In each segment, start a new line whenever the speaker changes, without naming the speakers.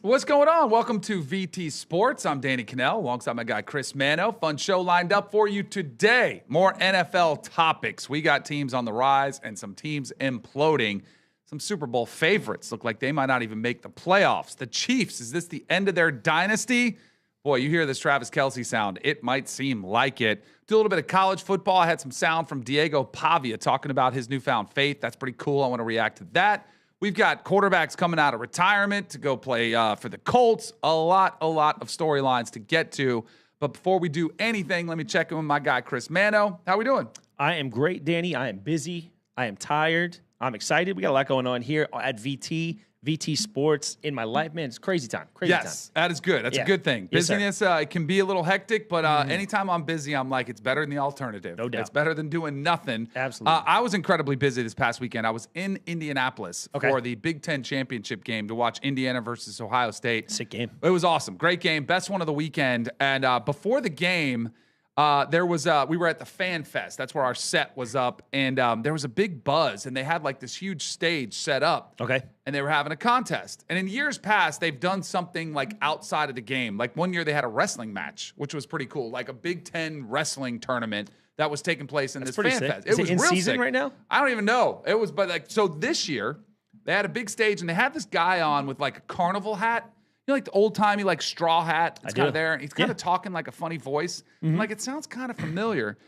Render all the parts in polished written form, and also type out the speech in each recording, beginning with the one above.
What's going on? Welcome to VT Sports. I'm Danny Kanell alongside my guy Chris Manno. Fun show lined up for you today. More NFL topics. We got teams on the rise and some teams imploding. Some Super Bowl favorites look like they might not even make the playoffs. The Chiefs, is this the end of their dynasty? Boy, you hear this Travis Kelce sound. It might seem like it. Do a little bit of college football. I had some sound from Diego Pavia talking about his newfound faith. That's pretty cool. I want to react to that. We've got quarterbacks coming out of retirement to go play for the Colts. A lot of storylines to get to. But before we do anything, let me check in with my guy, Chris Manno. How we doing?
I am great, Danny. I am busy. I am tired. I'm excited. We got a lot going on here at VT Sports in my life. Man, it's crazy time.
Yes, that is good. That's a good thing.
Yes,
Busyness, it can be a little hectic, but anytime I'm busy, I'm like, it's better than the alternative.
No doubt.
It's better than doing nothing.
Absolutely.
I was incredibly busy this past weekend. I was in Indianapolis for the Big Ten championship game to watch Indiana versus Ohio State.
Sick game.
It was awesome. Great game. Best one of the weekend. And before the game, there was we were at the Fan Fest. That's where our set was up, and there was a big buzz, and they had like this huge stage set up.
Okay.
And they were having a contest. And in years past, they've done something like outside of the game. Like one year they had a wrestling match, which was pretty cool, like a Big Ten wrestling tournament that was taking place in this Fan Fest.
Is it
was
in
real
season
sick.
right now?
I don't even know. It was, but like, so this year they had a big stage, and they had this guy on with like a carnival hat. You know, like the old-timey, like, straw hat. It's kind of there. He's kind of talking like a funny voice. I'm like, it sounds kind of familiar.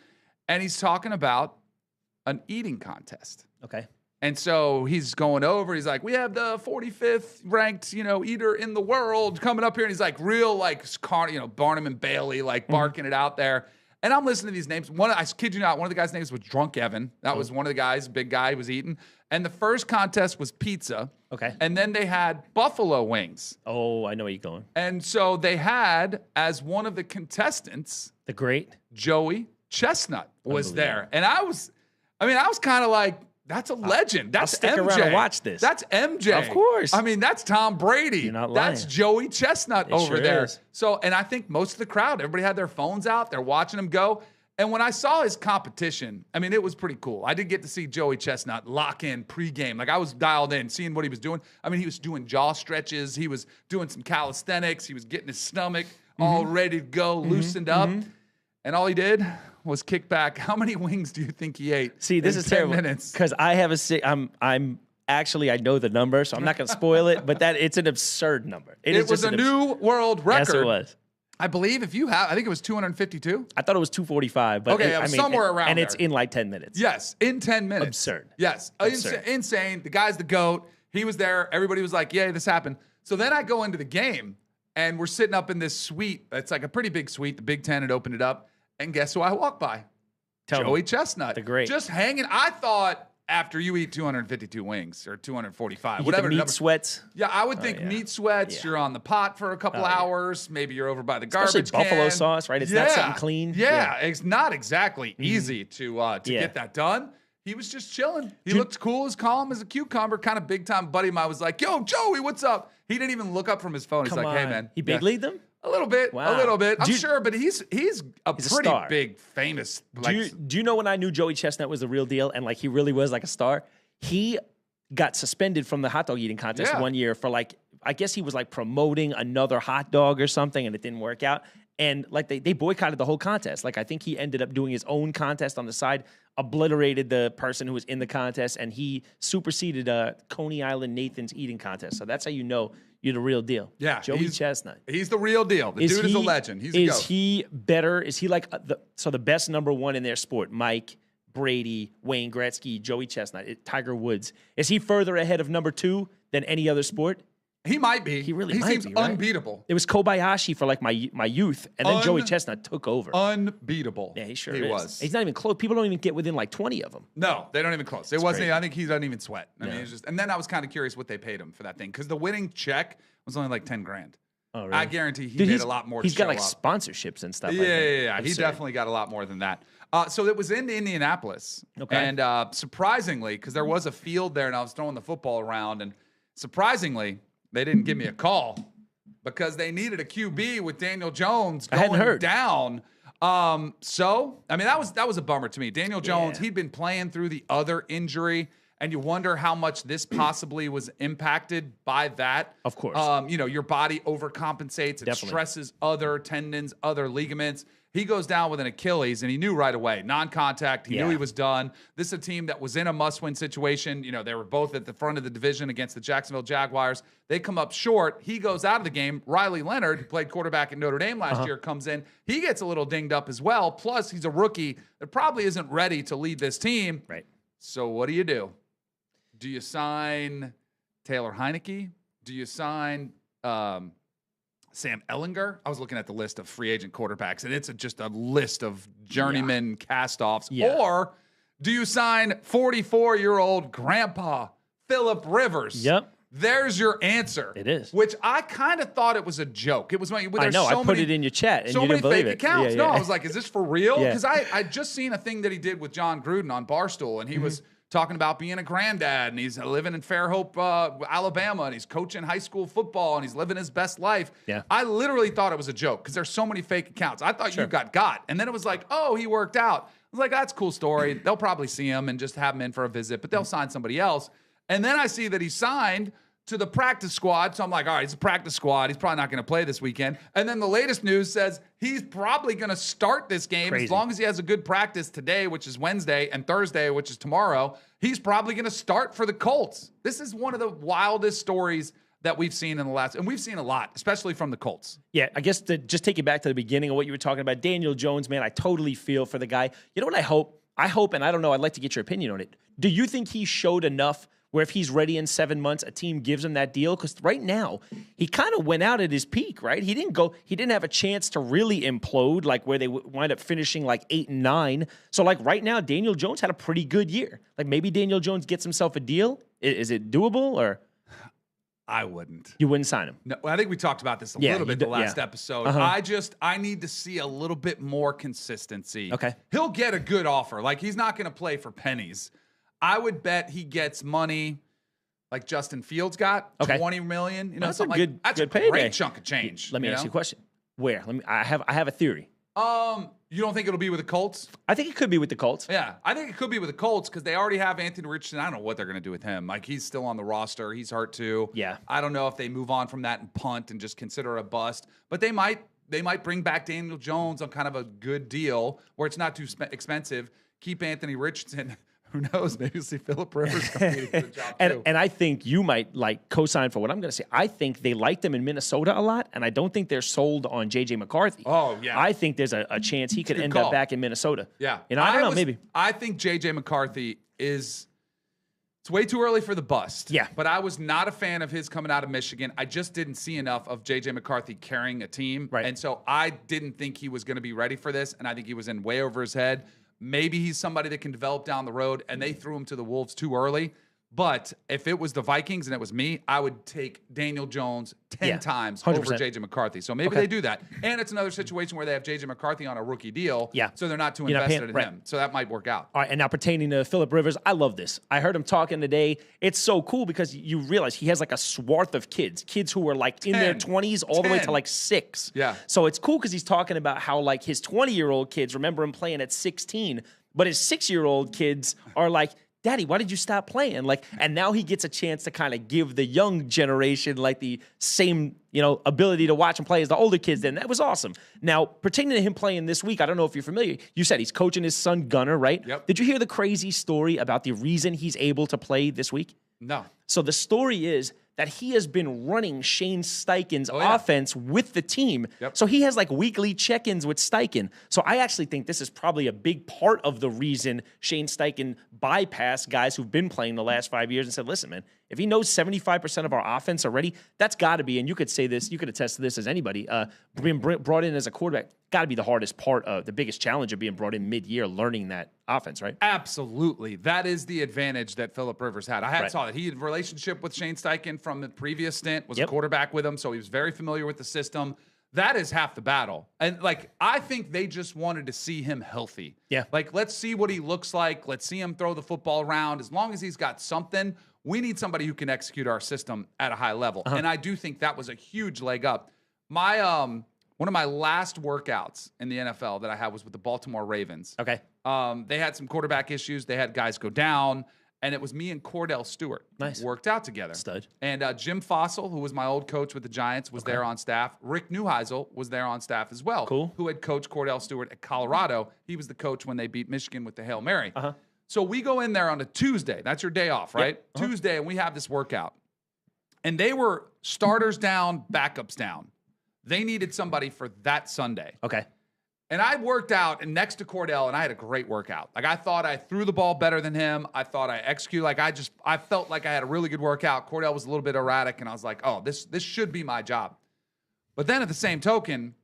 And he's talking about an eating contest.
Okay.
And so he's going over. He's like, we have the 45th ranked, eater in the world coming up here. And he's like real, like, Barnum and Bailey, like, barking it out there. And I'm listening to these names. I kid you not, one of the guys' names was Drunk Evan. That was one of the guys, big guy, was eating. And the first contest was pizza.
Okay.
And then they had buffalo wings.
Oh, I know where you're going.
And so they had, as one of the contestants,
The great
Joey Chestnut was there. And I was kind of like, that's a legend. That's
I'll stick
MJ.
around and watch this.
That's MJ.
Of course.
I mean, that's Tom Brady.
You're not lying.
That's Joey Chestnut over
sure
there.
is.
So, and I think most of the crowd, everybody had their phones out. They're watching him go. And when I saw his competition, I mean, it was pretty cool. I did get to see Joey Chestnut lock in pregame. Like, I was dialed in, seeing what he was doing. I mean, he was doing jaw stretches. He was doing some calisthenics. He was getting his stomach all ready to go, loosened up. And all he did was kick back. How many wings do you think he ate?
See, this
in
is
10
terrible
minutes?
because I have I'm actually, I know the number, so I'm not going to spoil it, but it's an absurd number.
It was a new world record.
Yes, it was.
I believe I think it was 252.
I thought it was 245, but
Okay, somewhere around
and
there.
it's in like 10 minutes.
Yes, in 10 minutes.
Absurd.
Yes,
Absurd.
insane. The guy's the GOAT. He was there. Everybody was like, yeah, this happened. So then I go into the game, and we're sitting up in this suite. It's like a pretty big suite. The Big Ten had opened it up. And guess who I walked by? Joey Chestnut.
The great.
Just hanging. I thought after you eat 252 wings or 245,
You get
whatever
the
the
meat
number-
sweats.
Yeah, I would think meat sweats.
Yeah.
You're on the pot for a couple hours. Maybe you're over by the garbage
Especially buffalo
can.
sauce, right? It's not something clean.
Yeah, it's not exactly easy to get that done. He was just chilling. He looked cool, as calm as a cucumber, kind of big time buddy of mine. Was like, yo, Joey, what's up? He didn't even look up from his phone. He's
Come
like, hey,
on.
man.
He big leagued them?
A little bit.
Wow.
A little bit. I'm
Do you-
sure, but he's a pretty
star.
big, famous. Like,
Do you know when I knew Joey Chestnut was the real deal and like he really was like a star? He got suspended from the hot dog eating contest one year for like, I guess he was like promoting another hot dog or something and it didn't work out. And like they boycotted the whole contest. Like I think he ended up doing his own contest on the side, obliterated the person who was in the contest, and he superseded Coney Island Nathan's eating contest. So that's how you know you're the real deal.
Yeah,
Joey Chestnut.
He's the real deal. The dude is a legend. He's a GOAT.
Is he better? Is he like the best number one in their sport? Mike, Brady, Wayne Gretzky, Joey Chestnut, Tiger Woods. Is he further ahead of number two than any other sport?
He might be.
He really
he
might
seems
be, right?
unbeatable.
It was Kobayashi for like my youth, and then Joey Chestnut took over.
Unbeatable.
Yeah, he sure
he
is.
was.
He's not even close. People don't even get within like 20 of them.
No, they don't even close. It wasn't.
crazy.
I think he doesn't even sweat. I mean, it's just. And then I was kind of curious what they paid him for that thing because the winning check was only like $10,000.
Oh, really?
I guarantee he
Dude,
made a lot more.
He's
to
got
show
like
up.
sponsorships and stuff.
Yeah,
like that.
yeah. He
Absurd.
definitely got a lot more than that. So it was in Indianapolis.
Okay.
And surprisingly, because there was a field there and I was throwing the football around, and surprisingly, they didn't give me a call because they needed a QB with Daniel Jones
I hadn't
going
heard.
down. So, I mean, that was a bummer to me. Daniel Jones, he'd been playing through the other injury, And you wonder how much this possibly was impacted by that.
Of course.
Your body overcompensates. It stresses other tendons, other ligaments. He goes down with an Achilles, and he knew right away. Non-contact. He knew he was done. This is a team that was in a must-win situation. They were both at the front of the division against the Jacksonville Jaguars. They come up short. He goes out of the game. Riley Leonard, who played quarterback at Notre Dame last year, comes in. He gets a little dinged up as well. Plus, he's a rookie that probably isn't ready to lead this team.
Right.
So what do? Do you sign Taylor Heineke? Do you sign Sam Ehlinger? I was looking at the list of free agent quarterbacks, and it's just a list of journeyman cast-offs.
Yeah.
Or do you sign 44-year-old grandpa Phillip Rivers?
Yep.
There's your answer.
It is.
Which I kind of thought it was a joke. It was I
know. I put it in your chat, and
so
you didn't
many
believe
fake
it.
accounts.
Yeah,
No, I was like, is this for real?
Yeah.
Because I just seen a thing that he did with John Gruden on Barstool, and he was talking about being a granddad, and he's living in Fairhope, Alabama, and he's coaching high school football, and he's living his best life.
Yeah.
I literally thought it was a joke because there's so many fake accounts. I thought you got. And then it was like, oh, he worked out. I was like, that's a cool story. They'll probably see him and just have him in for a visit, but they'll sign somebody else. And then I see that he signed to the practice squad. So I'm like, all right, he's a practice squad. He's probably not going to play this weekend. And then the latest news says he's probably going to start this game as long as he has a good practice today, which is Wednesday, and Thursday, which is tomorrow. He's probably going to start for the Colts. This is one of the wildest stories that we've seen in the last, and we've seen a lot, especially from the Colts.
Yeah, I guess to just take you back to the beginning of what you were talking about, Daniel Jones, man, I totally feel for the guy. You know what I hope? I hope, and I don't know, I'd like to get your opinion on it. Do you think he showed enough where if he's ready in 7 months, a team gives him that deal? Because right now, he kind of went out at his peak, right? He didn't have a chance to really implode, like where they wind up finishing like 8 and 9. So like right now, Daniel Jones had a pretty good year. Like maybe Daniel Jones gets himself a deal. Is it doable, or?
I wouldn't.
You wouldn't sign him?
No, I think we talked about this a little bit the last episode. I need to see a little bit more consistency.
Okay.
He'll get a good offer. Like, he's not going to play for pennies. I would bet he gets money like Justin Fields got, $20 million.
That's a good,
that's
good
a
payday.
great chunk of change.
Let me ask you a question. Where? I have a theory.
You don't think it'll be with the Colts?
I think it could be with the Colts.
Yeah, I think it could be with the Colts because they already have Anthony Richardson. I don't know what they're going to do with him. Like, he's still on the roster. He's hurt too.
Yeah.
I don't know if they move on from that and punt and just consider a bust. But they might bring back Daniel Jones on kind of a good deal where it's not too expensive. Keep Anthony Richardson. Who knows? Maybe you'll see Phillip Rivers competing for the job too.
And I think you might like co-sign for what I'm going to say. I think they liked him in Minnesota a lot, and I don't think they're sold on J.J. McCarthy.
Oh, yeah.
I think there's a chance he could end up back in Minnesota.
Yeah.
I don't know, maybe.
I think J.J. McCarthy it's way too early for the bust.
Yeah.
But I was not a fan of his coming out of Michigan. I just didn't see enough of J.J. McCarthy carrying a team.
Right.
And so I didn't think he was going to be ready for this, and I think he was in way over his head. Maybe he's somebody that can develop down the road, and they threw him to the Wolves too early. But if it was the Vikings and it was me, I would take Daniel Jones 10 times
100%.
over J.J. McCarthy. So maybe they do that. And it's another situation where they have J.J. McCarthy on a rookie deal.
Yeah.
So they're not too
You're not
invested
paying-
in him. So that might work out.
All right, and now pertaining to Phillip Rivers, I love this. I heard him talking today. It's so cool because you realize he has like a swath of kids who are like in their 20s all the way to like 6.
Yeah.
So it's cool because he's talking about how like his 20-year-old kids remember him playing at 16, but his 6-year-old kids are like, Daddy, why did you stop playing? Like, and now he gets a chance to kind of give the young generation like the same, ability to watch and play as the older kids did. And that was awesome. Now, pertaining to him playing this week, I don't know if you're familiar. You said he's coaching his son Gunner, right?
Yep.
Did you hear the crazy story about the reason he's able to play this week?
No.
So the story is that he has been running Shane Steichen's offense with the team.
Yep.
So he has like weekly check-ins with Steichen. So I actually think this is probably a big part of the reason Shane Steichen bypassed guys who've been playing the last 5 years and said, listen, man, if he knows 75% of our offense already, that's got to be, and you could say this, you could attest to this as anybody, being brought in as a quarterback, got to be the hardest part of the biggest challenge of being brought in mid-year, learning that offense, right?
Absolutely. That is the advantage that Phillip Rivers had. I
Right.
saw that he had a relationship with Shane Steichen from the previous stint, was a quarterback with him, so he was very familiar with the system. That is half the battle. And, I think they just wanted to see him healthy.
Yeah.
Let's see what he looks like. Let's see him throw the football around. As long as he's got something, we need somebody who can execute our system at a high level. And I do think that was a huge leg up. My one of my last workouts in the NFL that I had was with the Baltimore Ravens.
Okay.
They had some quarterback issues. They had guys go down. and it was me and Cordell Stewart.
Nice.
Worked out together.
Stud.
And Jim Fossil, who was my old coach with the Giants, was there on staff. Rick Neuheisel was there on staff as well.
Cool.
Who had coached Cordell Stewart at Colorado. He was the coach when they beat Michigan with the Hail Mary.
Uh-huh.
So we go in there on a Tuesday. That's your day off, right?
Yep. Uh-huh.
Tuesday, and we have this workout. And they were starters down, backups down. They needed somebody for that Sunday.
Okay.
And I worked out and next to Cordell, and I had a great workout. Like, I thought I threw the ball better than him. I thought I executed. Like, I felt like I had a really good workout. Cordell was a little bit erratic, and I was like, oh, this should be my job. But then at the same token,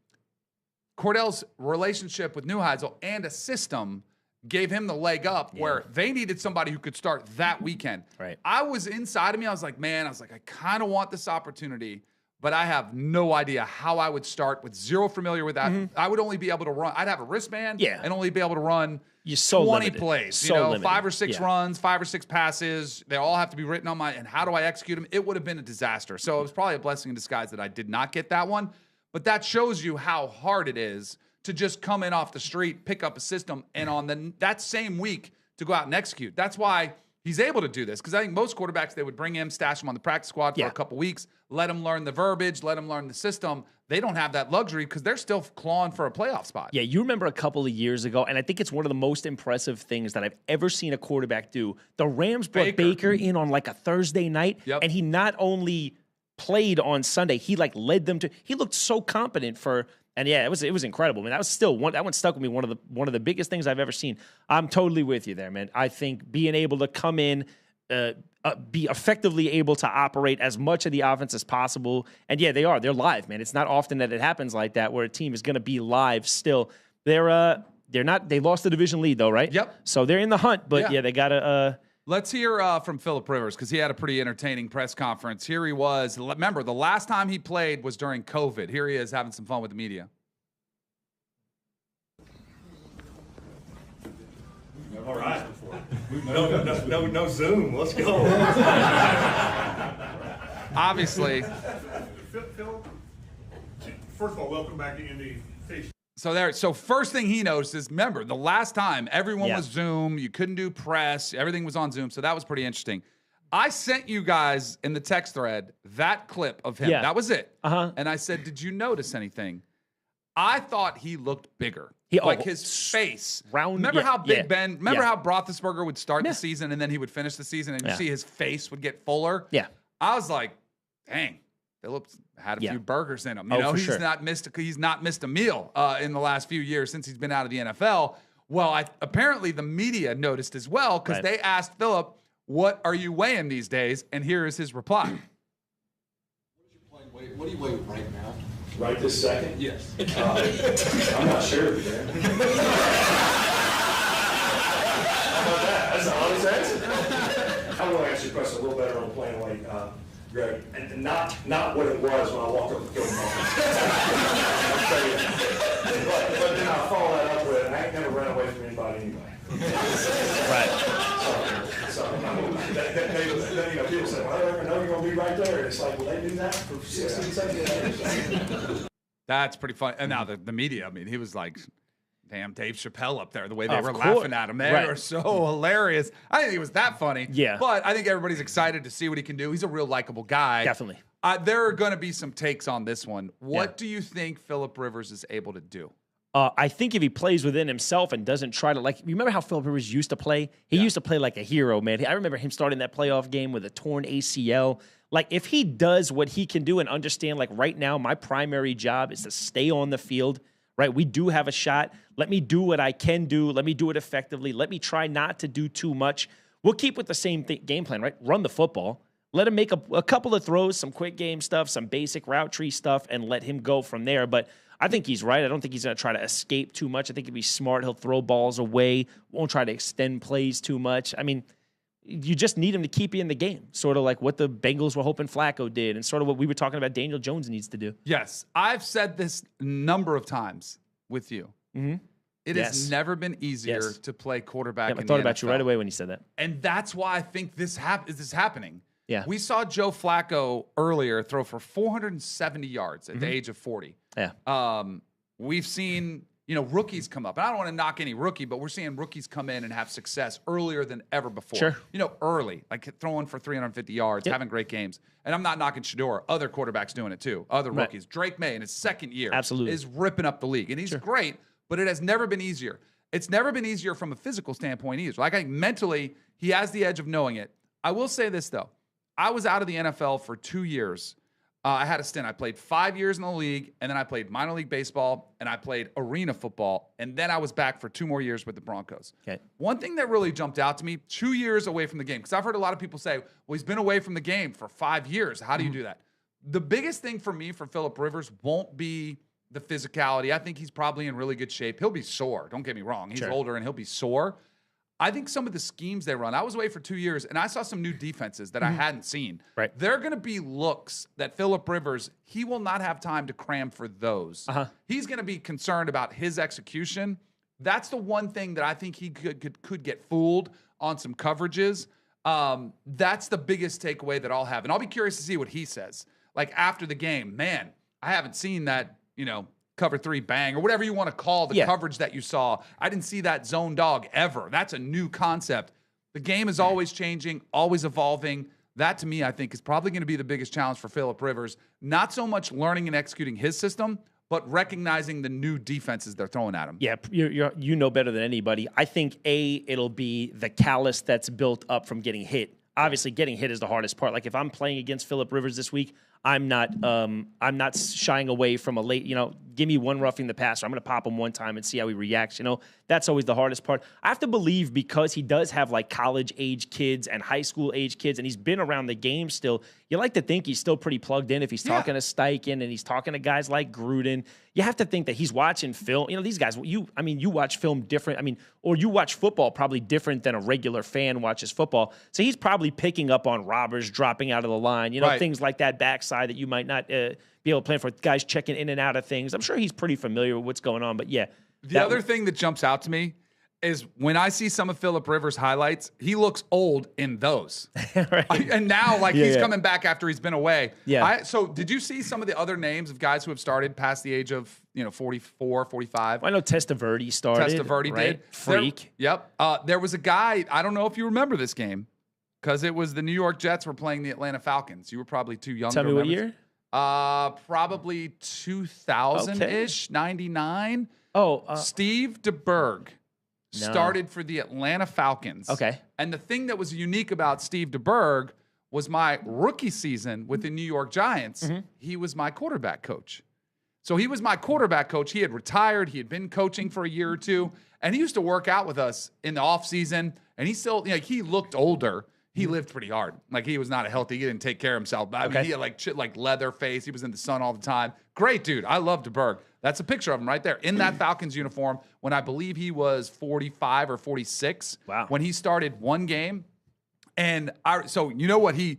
Cordell's relationship with Neuheisel and a system gave him the leg up where they needed somebody who could start that weekend.
Right.
I was inside of me. I was like, I kind of want this opportunity, but I have no idea how I would start with zero familiar with that. Mm-hmm. I would only be able to run. I'd have a wristband and only be able to run 20
limited.
plays.
So limited.
5 or 6 runs, 5 or 6 passes. They all have to be written on and how do I execute them? It would have been a disaster. So it was probably a blessing in disguise that I did not get that one. But that shows you how hard it is to just come in off the street, pick up a system, and on that same week to go out and execute. That's why he's able to do this, because I think most quarterbacks, they would bring him, stash him on the practice squad for a couple weeks, let him learn the verbiage, let him learn the system. They don't have that luxury because they're still clawing for a playoff spot.
Yeah, you remember a couple of years ago, and I think it's one of the most impressive things that I've ever seen a quarterback do. The Rams brought Baker in on like a Thursday night, and he not only played on Sunday, he like led them to. He looked so competent for. And yeah, it was incredible. I mean, that was still that one stuck with me. One of the biggest things I've ever seen. I'm totally with you there, man. I think being able to come in, be effectively able to operate as much of the offense as possible. And yeah, they're live, man. It's not often that it happens like that where a team is going to be live still. They're not. They lost the division lead though, right?
Yep.
So they're in the hunt, but yeah they gotta.
Let's hear from Philip Rivers, because he had a pretty entertaining press conference. Here he was. Remember, the last time he played was during COVID. Here he is having some fun with the media.
All right. No Zoom. Let's go.
Obviously.
Phil, first of all, welcome back to Indy.
So first thing he noticed is, remember, the last time everyone was Zoom, you couldn't do press, everything was on Zoom, so that was pretty interesting. I sent you guys in the text thread that clip of him. That was it. And I said, did you notice anything? I thought he looked bigger. His face.
Round.
Remember how Big Ben, how Roethlisberger would start the season and then he would finish the season and you see his face would get fuller?
Yeah.
I was like, dang. Phillips had a few burgers in him. You know, he's not missed a meal in the last few years since he's been out of the NFL. Well, apparently the media noticed as well, because they asked Phillip, "What are you weighing these days?" And here is his reply.
What do you weigh right now?
Right this second?
Yes.
I'm not sure, man. How about that? That's an honest answer. I want to answer your question a little better on the plane weight. Greg, and not what it was when I walked up the field. I'll tell you. But then I follow that up with, I ain't never ran away from anybody anyway.
Right.
So people say, well, I know you're going to be right there. And it's like, will they do that for 16 seconds?
That's pretty funny. And now the media, I mean, he was like, damn, Dave Chappelle up there, the way they were laughing at him. They were so hilarious. I didn't think it was that funny.
Yeah.
But I think everybody's excited to see what he can do. He's a real likable guy.
Definitely.
There are going to be some takes on this one. What do you think Philip Rivers is able to do?
I think if he plays within himself and doesn't try to, like, you remember how Philip Rivers used to play? He used to play like a hero, man. I remember him starting that playoff game with a torn ACL. Like, if he does what he can do and understand, like, right now, my primary job is to stay on the field, right? We do have a shot. Let me do what I can do. Let me do it effectively. Let me try not to do too much. We'll keep with the same game plan, right? Run the football. Let him make a couple of throws, some quick game stuff, some basic route tree stuff, and let him go from there. But I think he's right. I don't think he's going to try to escape too much. I think he'll be smart. He'll throw balls away, won't try to extend plays too much. I mean, you just need him to keep you in the game, sort of like what the Bengals were hoping Flacco did and sort of what we were talking about Daniel Jones needs to do.
Yes. I've said this a number of times with you.
Mm-hmm.
It has never been easier to play quarterback in the NFL.
I thought about you right away when you said that.
And that's why I think this is happening.
Yeah.
We saw Joe Flacco earlier throw for 470 yards at the age of 40.
Yeah.
We've seen rookies come up. And I don't want to knock any rookie, but we're seeing rookies come in and have success earlier than ever before.
Sure.
Early, like throwing for 350 yards, having great games. And I'm not knocking Shedeur. Other quarterbacks doing it too. Other rookies. Drake May in his second year is ripping up the league. And he's great, but it has never been easier. It's never been easier from a physical standpoint either. Like, I think mentally, he has the edge of knowing it. I will say this, though. I was out of the NFL for 2 years. I had a stint. I played 5 years in the league, and then I played minor league baseball, and I played arena football, and then I was back for 2 more years with the Broncos.
Okay.
One thing that really jumped out to me, 2 years away from the game, because I've heard a lot of people say, well, he's been away from the game for 5 years. How do you do that? The biggest thing for me for Phillip Rivers won't be the physicality. I think he's probably in really good shape. He'll be sore. Don't get me wrong. He's older, and he'll be sore. I think some of the schemes they run, I was away for 2 years, and I saw some new defenses that I hadn't seen.
Right.
They're going to be looks that Phillip Rivers, he will not have time to cram for those. He's going to be concerned about his execution. That's the one thing that I think he could get fooled on some coverages. That's the biggest takeaway that I'll have. And I'll be curious to see what he says. Like, after the game, man, I haven't seen that, cover 3 bang or whatever you want to call the coverage that you saw. I didn't see that zone dog ever. That's a new concept. The game is always changing, always evolving. That, to me, I think is probably going to be the biggest challenge for Phillip Rivers. Not so much learning and executing his system, but recognizing the new defenses they're throwing at him.
Yeah, you know better than anybody. I think, it'll be the callus that's built up from getting hit. Obviously, getting hit is the hardest part. Like, if I'm playing against Phillip Rivers this week, I'm not shying away from a late, give me one roughing the passer. I'm going to pop him one time and see how he reacts. That's always the hardest part. I have to believe, because he does have like college age kids and high school age kids, and he's been around the game still. You like to think he's still pretty plugged in if he's talking to Steichen and he's talking to guys like Gruden. You have to think that he's watching film. These guys, you watch film different. Or you watch football probably different than a regular fan watches football. So he's probably picking up on robbers dropping out of the line, things like that backside that you might not be able to plan for, guys checking in and out of things. I'm sure he's pretty familiar with what's going on, but yeah.
The other thing that jumps out to me is when I see some of Phillip Rivers' highlights, he looks old in those.
Right.
And now, he's coming back after he's been away.
Yeah.
So did you see some of the other names of guys who have started past the age of 44, 45?
Well, I know Testaverde started.
Testaverde did.
Freak.
There was a guy, I don't know if you remember this game, because it was the New York Jets were playing the Atlanta Falcons. You were probably too young
to remember. Tell me what year?
Probably 2000-ish, 99. Steve DeBerg started for the Atlanta Falcons.
Okay.
And the thing that was unique about Steve DeBerg was my rookie season with the New York Giants. He was my quarterback coach. So he was my quarterback coach. He had retired. He had been coaching for a year or two. And he used to work out with us in the offseason. And he still, he looked older. He lived pretty hard. Like, he was not he didn't take care of himself. But I mean, he had like leather face. He was in the sun all the time. Great dude. I love DeBerg. That's a picture of him right there in that Falcons uniform when I believe he was 45 or 46.
Wow.
When he started one game. And so you know what? He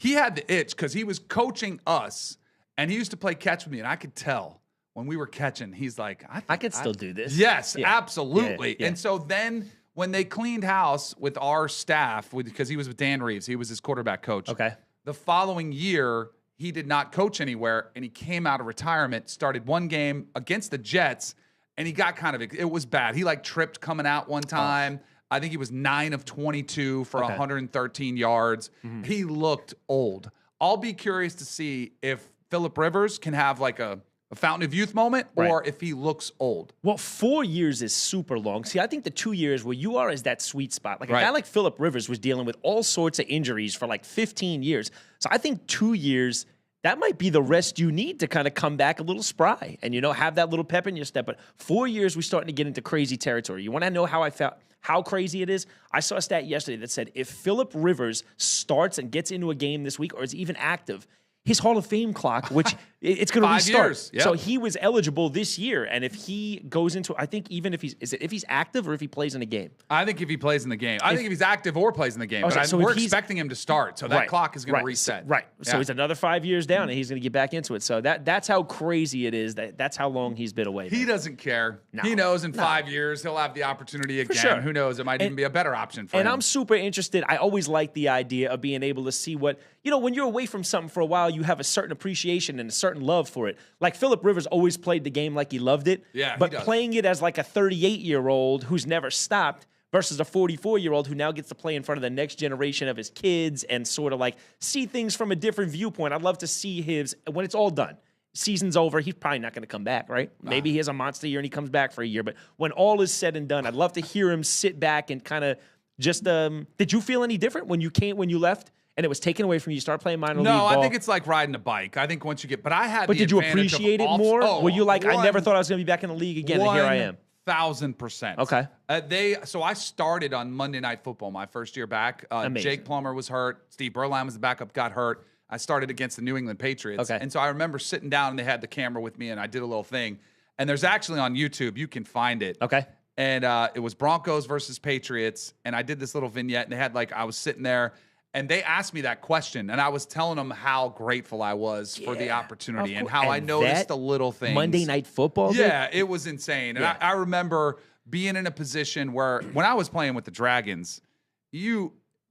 had the itch because he was coaching us, and he used to play catch with me, and I could tell when we were catching, he's like, I
could still do this.
Yes, absolutely.
Yeah.
And so then when they cleaned house with our staff, because he was with Dan Reeves, he was his quarterback coach.
Okay.
The following year, he did not coach anywhere, and he came out of retirement, started one game against the Jets, and he got it was bad. He tripped coming out one time. I think he was 9 of 22 for 113 yards. He looked old. I'll be curious to see if Phillip Rivers can have a fountain of youth moment, or if he looks old.
Well, 4 years is super long. See, I think the 2 years where you are is that sweet spot. Like, a guy like Phillip Rivers was dealing with all sorts of injuries for 15 years. So I think 2 years, that might be the rest you need to kind of come back a little spry and, have that little pep in your step. But 4 years, we're starting to get into crazy territory. You want to know how I felt? How crazy it is? I saw a stat yesterday that said if Phillip Rivers starts and gets into a game this week or is even active, his Hall of Fame clock, which it's going to restart.
Years. Yep.
So he was eligible this year, and if he goes into, I think even if he's active or if he plays in a game.
I think if he plays in the game. I think if he's active or plays in the game. But we're expecting him to start, so that clock is going to reset.
Right. So he's another 5 years down, and he's going to get back into it. So that's how crazy it is. That's how long he's been away.
He doesn't care. No. He knows in 5 years he'll have the opportunity again.
Sure.
Who knows? It might even be a better option for him.
And I'm super interested. I always like the idea of being able to see what, when you're away from something for a while, while, you have a certain appreciation and a certain love for it. Like Phillip Rivers always played the game like he loved it.
Yeah,
but playing it as like a 38-year-old who's never stopped versus a 44-year-old who now gets to play in front of the next generation of his kids and sort of like see things from a different viewpoint. I'd love to see his, when it's all done, season's over, he's probably not going to come back, right? Maybe he has a monster year and he comes back for a year. But when all is said and done, I'd love to hear him sit back and kind of just, did you feel any different when you left and it was taken away from you? You start playing minor league ball?
No, I think it's like riding a bike. I think once you get, but I had.
But did you appreciate it more?
Oh,
Were you like, I never thought I was going to be back in the league again, and here I am?
1,000%.
Okay.
So I started on Monday Night Football my first year back. Jake Plummer was hurt. Steve Berline was the backup, got hurt. I started against the New England Patriots.
Okay.
And so I remember sitting down and they had the camera with me and I did a little thing. And there's actually on YouTube, you can find it.
Okay.
And it was Broncos versus Patriots. And I did this little vignette and they had I was sitting there and they asked me that question. And I was telling them how grateful I was for the opportunity and how I noticed the little things.
Monday Night Football?
Yeah, it was insane. And I remember being in a position where when I was playing with the Dragons,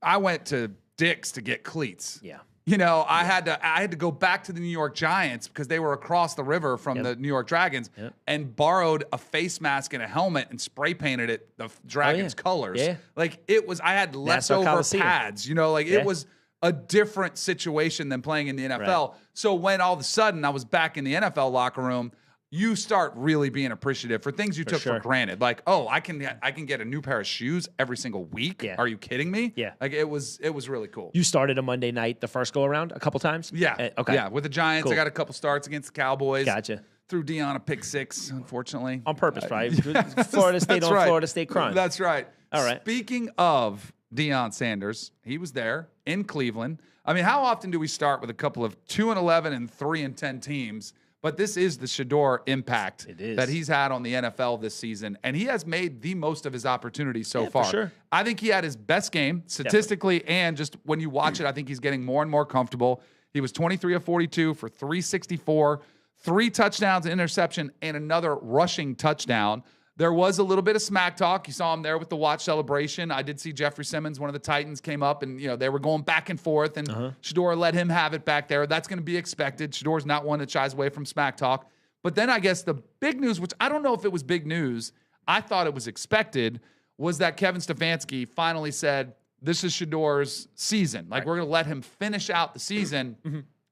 I went to Dick's to get cleats.
Yeah.
I had to go back to the New York Giants because they were across the river from the New York Dragons and borrowed a face mask and a helmet and spray painted it the Dragons colors.
Yeah.
I had leftover pads, it was a different situation than playing in the NFL.
Right.
So when all of a sudden I was back in the NFL locker room, you start really being appreciative for things you took for granted. Like, oh, I can get a new pair of shoes every single week.
Yeah.
Are you kidding me?
Yeah.
It was really cool.
You started a Monday night the first go around a couple times?
Yeah.
Okay.
Yeah, with the Giants,
Cool.
I got a couple starts against the Cowboys.
Gotcha.
Threw Dion a pick six, unfortunately.
On purpose, probably. Florida State on Florida State crime.
That's right.
All right.
Speaking of Deion Sanders, he was there in Cleveland. I mean, how often do we start with a couple of 2-11 and 3-10 teams? But this is the Shedeur impact that he's had on the NFL this season. And he has made the most of his opportunities so far.
For sure.
I think he had his best game statistically and just when you watch it, I think he's getting more and more comfortable. He was 23 of 42 for 364, 3 touchdowns, an interception, and another rushing touchdown. There was a little bit of smack talk. You saw him there with the watch celebration. I did see Jeffrey Simmons, one of the Titans, came up and they were going back and forth, and Shedeur let him have it back there. That's going to be expected. Shedeur's not one that shies away from smack talk. But then I guess the big news, which I don't know if it was big news, I thought it was expected, was that Kevin Stefanski finally said, this is Shedeur's season. We're going to let him finish out the season,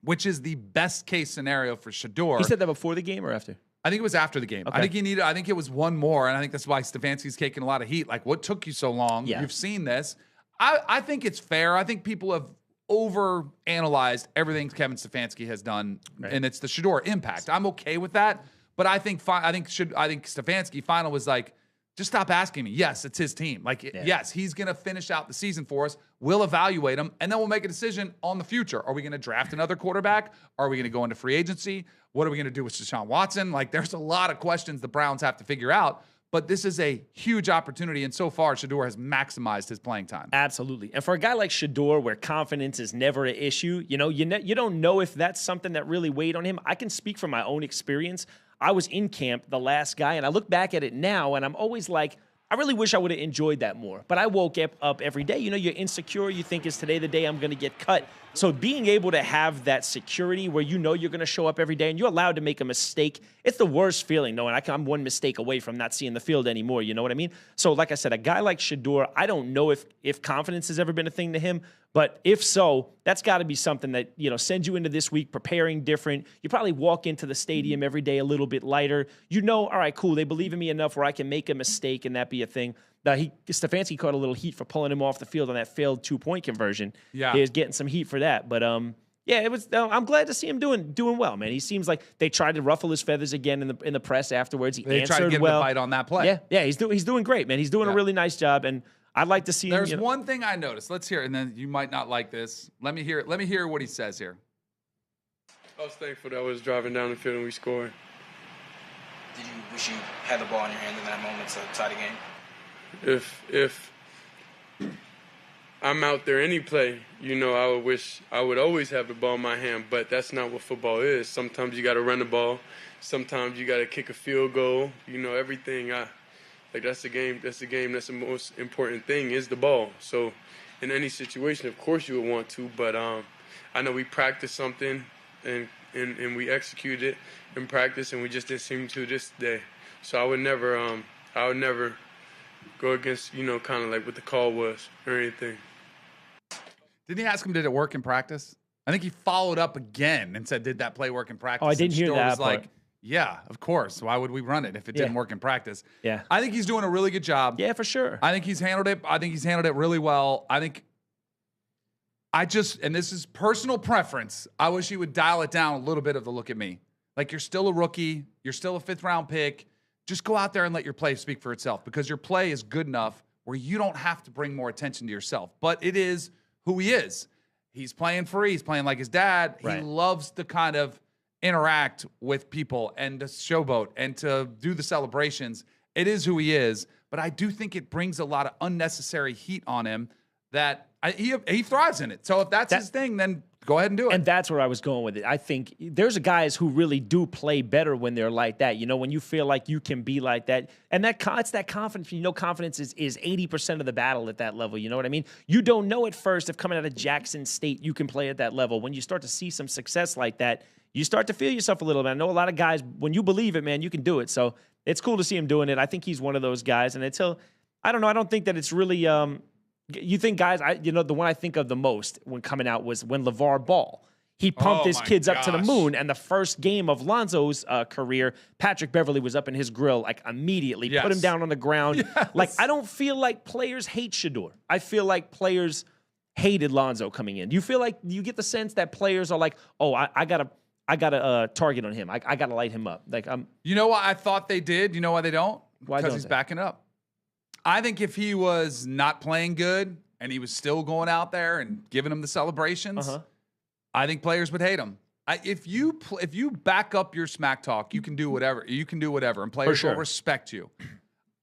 which is the best case scenario for Shedeur.
He said that before the game or after?
I think it was after the game.
Okay.
I think it was one more, and I think that's why Stefanski's taking a lot of heat. What took you so long?
Yeah.
You've seen this. I think it's fair. I think people have overanalyzed everything Kevin Stefanski has done, and it's the Shedeur impact. I'm okay with that, but I think Stefanski final was like, just stop asking me. Yes, it's his team. Yes, he's going to finish out the season for us. We'll evaluate him, and then we'll make a decision on the future. Are we going to draft another quarterback? Are we going to go into free agency? What are we going to do with Deshaun Watson? There's a lot of questions the Browns have to figure out, but this is a huge opportunity, and so far, Shedeur has maximized his playing time.
Absolutely. And for a guy like Shedeur, where confidence is never an issue, you don't know if that's something that really weighed on him. I can speak from my own experience. I was in camp, the last guy, and I look back at it now, and I'm always like, I really wish I would have enjoyed that more. But I woke up every day. You're insecure. You think, is today the day I'm going to get cut? So being able to have that security where you're going to show up every day and you're allowed to make a mistake, it's the worst feeling knowing I'm one mistake away from not seeing the field anymore. You know what I mean? So like I said, a guy like Shedeur, I don't know if confidence has ever been a thing to him, but if so, that's got to be something that, sends you into this week preparing different. You probably walk into the stadium every day a little bit lighter. All right, cool. They believe in me enough where I can make a mistake and that be a thing. Stefanski caught a little heat for pulling him off the field on that failed 2-point conversion. Yeah, he was getting some heat for that. But it was. I'm glad to see him doing well, man. He seems like they tried to ruffle his feathers again in the press afterwards.
They tried to get him to bite on that play.
Yeah. He's doing great, man. He's doing a really nice job, and I'd like to see him.
There's one thing I noticed. Let's hear it, and then you might not like this. Let me hear it. Let me hear what he says here.
I was thankful that I was driving down the field and we scored.
Did you wish you had the ball in your hand in that moment to tie the game?
If I'm out there any play, I would wish I would always have the ball in my hand, but that's not what football is. Sometimes you got to run the ball. Sometimes you got to kick a field goal. Everything. That's the game. That's the game. That's the most important thing is the ball. So in any situation, of course you would want to, but I know we practiced something and we executed it in practice, and we just didn't seem to this day. So I would never go against, kind of like what the call was or anything.
Didn't he ask him, did it work in practice? I think he followed up again and said, did that play work in practice?
Oh, I didn't hear that
was
part.
like, yeah, of course. Why would we run it if it didn't work in practice?
Yeah.
I think he's doing a really good job.
Yeah, for sure.
I think he's handled it. I think he's handled it really well. And this is personal preference, I wish he would dial it down a little bit of the look at me. Like, you're still a rookie. You're still a 5th-round pick. Just go out there and let your play speak for itself, because your play is good enough where you don't have to bring more attention to yourself. But it is who he is. He's playing free. He's playing like his dad.
Right.
He loves to kind of interact with people and to showboat and to do the celebrations. It is who he is. But I do think it brings a lot of unnecessary heat on him that he thrives in it. So if that's his thing, then go ahead and do it.
And that's where I was going with it. I think there's guys who really do play better when they're like that. When you feel like you can be like that. And it's that confidence. Confidence is 80% of the battle at that level. You know what I mean? You don't know at first if coming out of Jackson State you can play at that level. When you start to see some success like that, you start to feel yourself a little bit. I know a lot of guys, when you believe it, man, you can do it. So it's cool to see him doing it. I think he's one of those guys. And I don't think that it's really you think guys, the one I think of the most when coming out was when LeVar Ball. He pumped his kids up to the moon, and the first game of Lonzo's career, Patrick Beverley was up in his grill like immediately, put him down on the ground.
Yes.
Like, I don't feel like players hate Shedeur. I feel like players hated Lonzo coming in. You feel like you get the sense that players are like, oh, I got a target on him. I got to light him up. Like,
you know what I thought they did? You know why they don't?
Why
Because
don't
he's
they?
backing up. I think if he was not playing good and he was still going out there and giving them the celebrations, I think players would hate him. If you back up your smack talk, you can do whatever. You can do whatever, and players will respect you.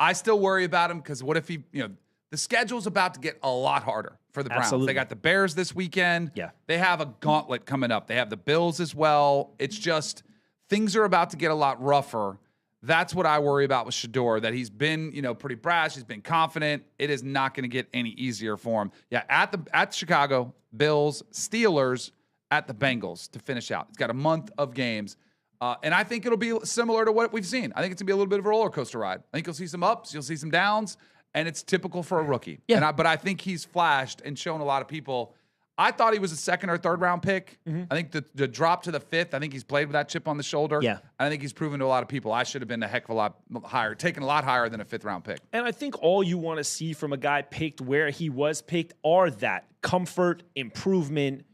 I still worry about him because what if the schedule's about to get a lot harder for the Browns.
Absolutely.
They got the Bears this weekend.
Yeah.
They have a gauntlet coming up. They have the Bills as well. It's just things are about to get a lot rougher. That's what I worry about with Shedeur, that he's been, pretty brash. He's been confident. It is not going to get any easier for him. Yeah, at Chicago, Bills, Steelers, at the Bengals to finish out. It's got a month of games. And I think it'll be similar to what we've seen. I think it's going to be a little bit of a roller coaster ride. I think you'll see some ups, you'll see some downs, and it's typical for a rookie.
Yeah.
But I think he's flashed and shown a lot of people. I thought he was a 2nd or 3rd round pick. I think the drop to the 5th, I think he's played with that chip on the shoulder.
Yeah.
I think he's proven to a lot of people I should have been a heck of a lot higher, taken a lot higher than a 5th round pick.
And I think all you want to see from a guy picked where he was picked are that comfort, improvement,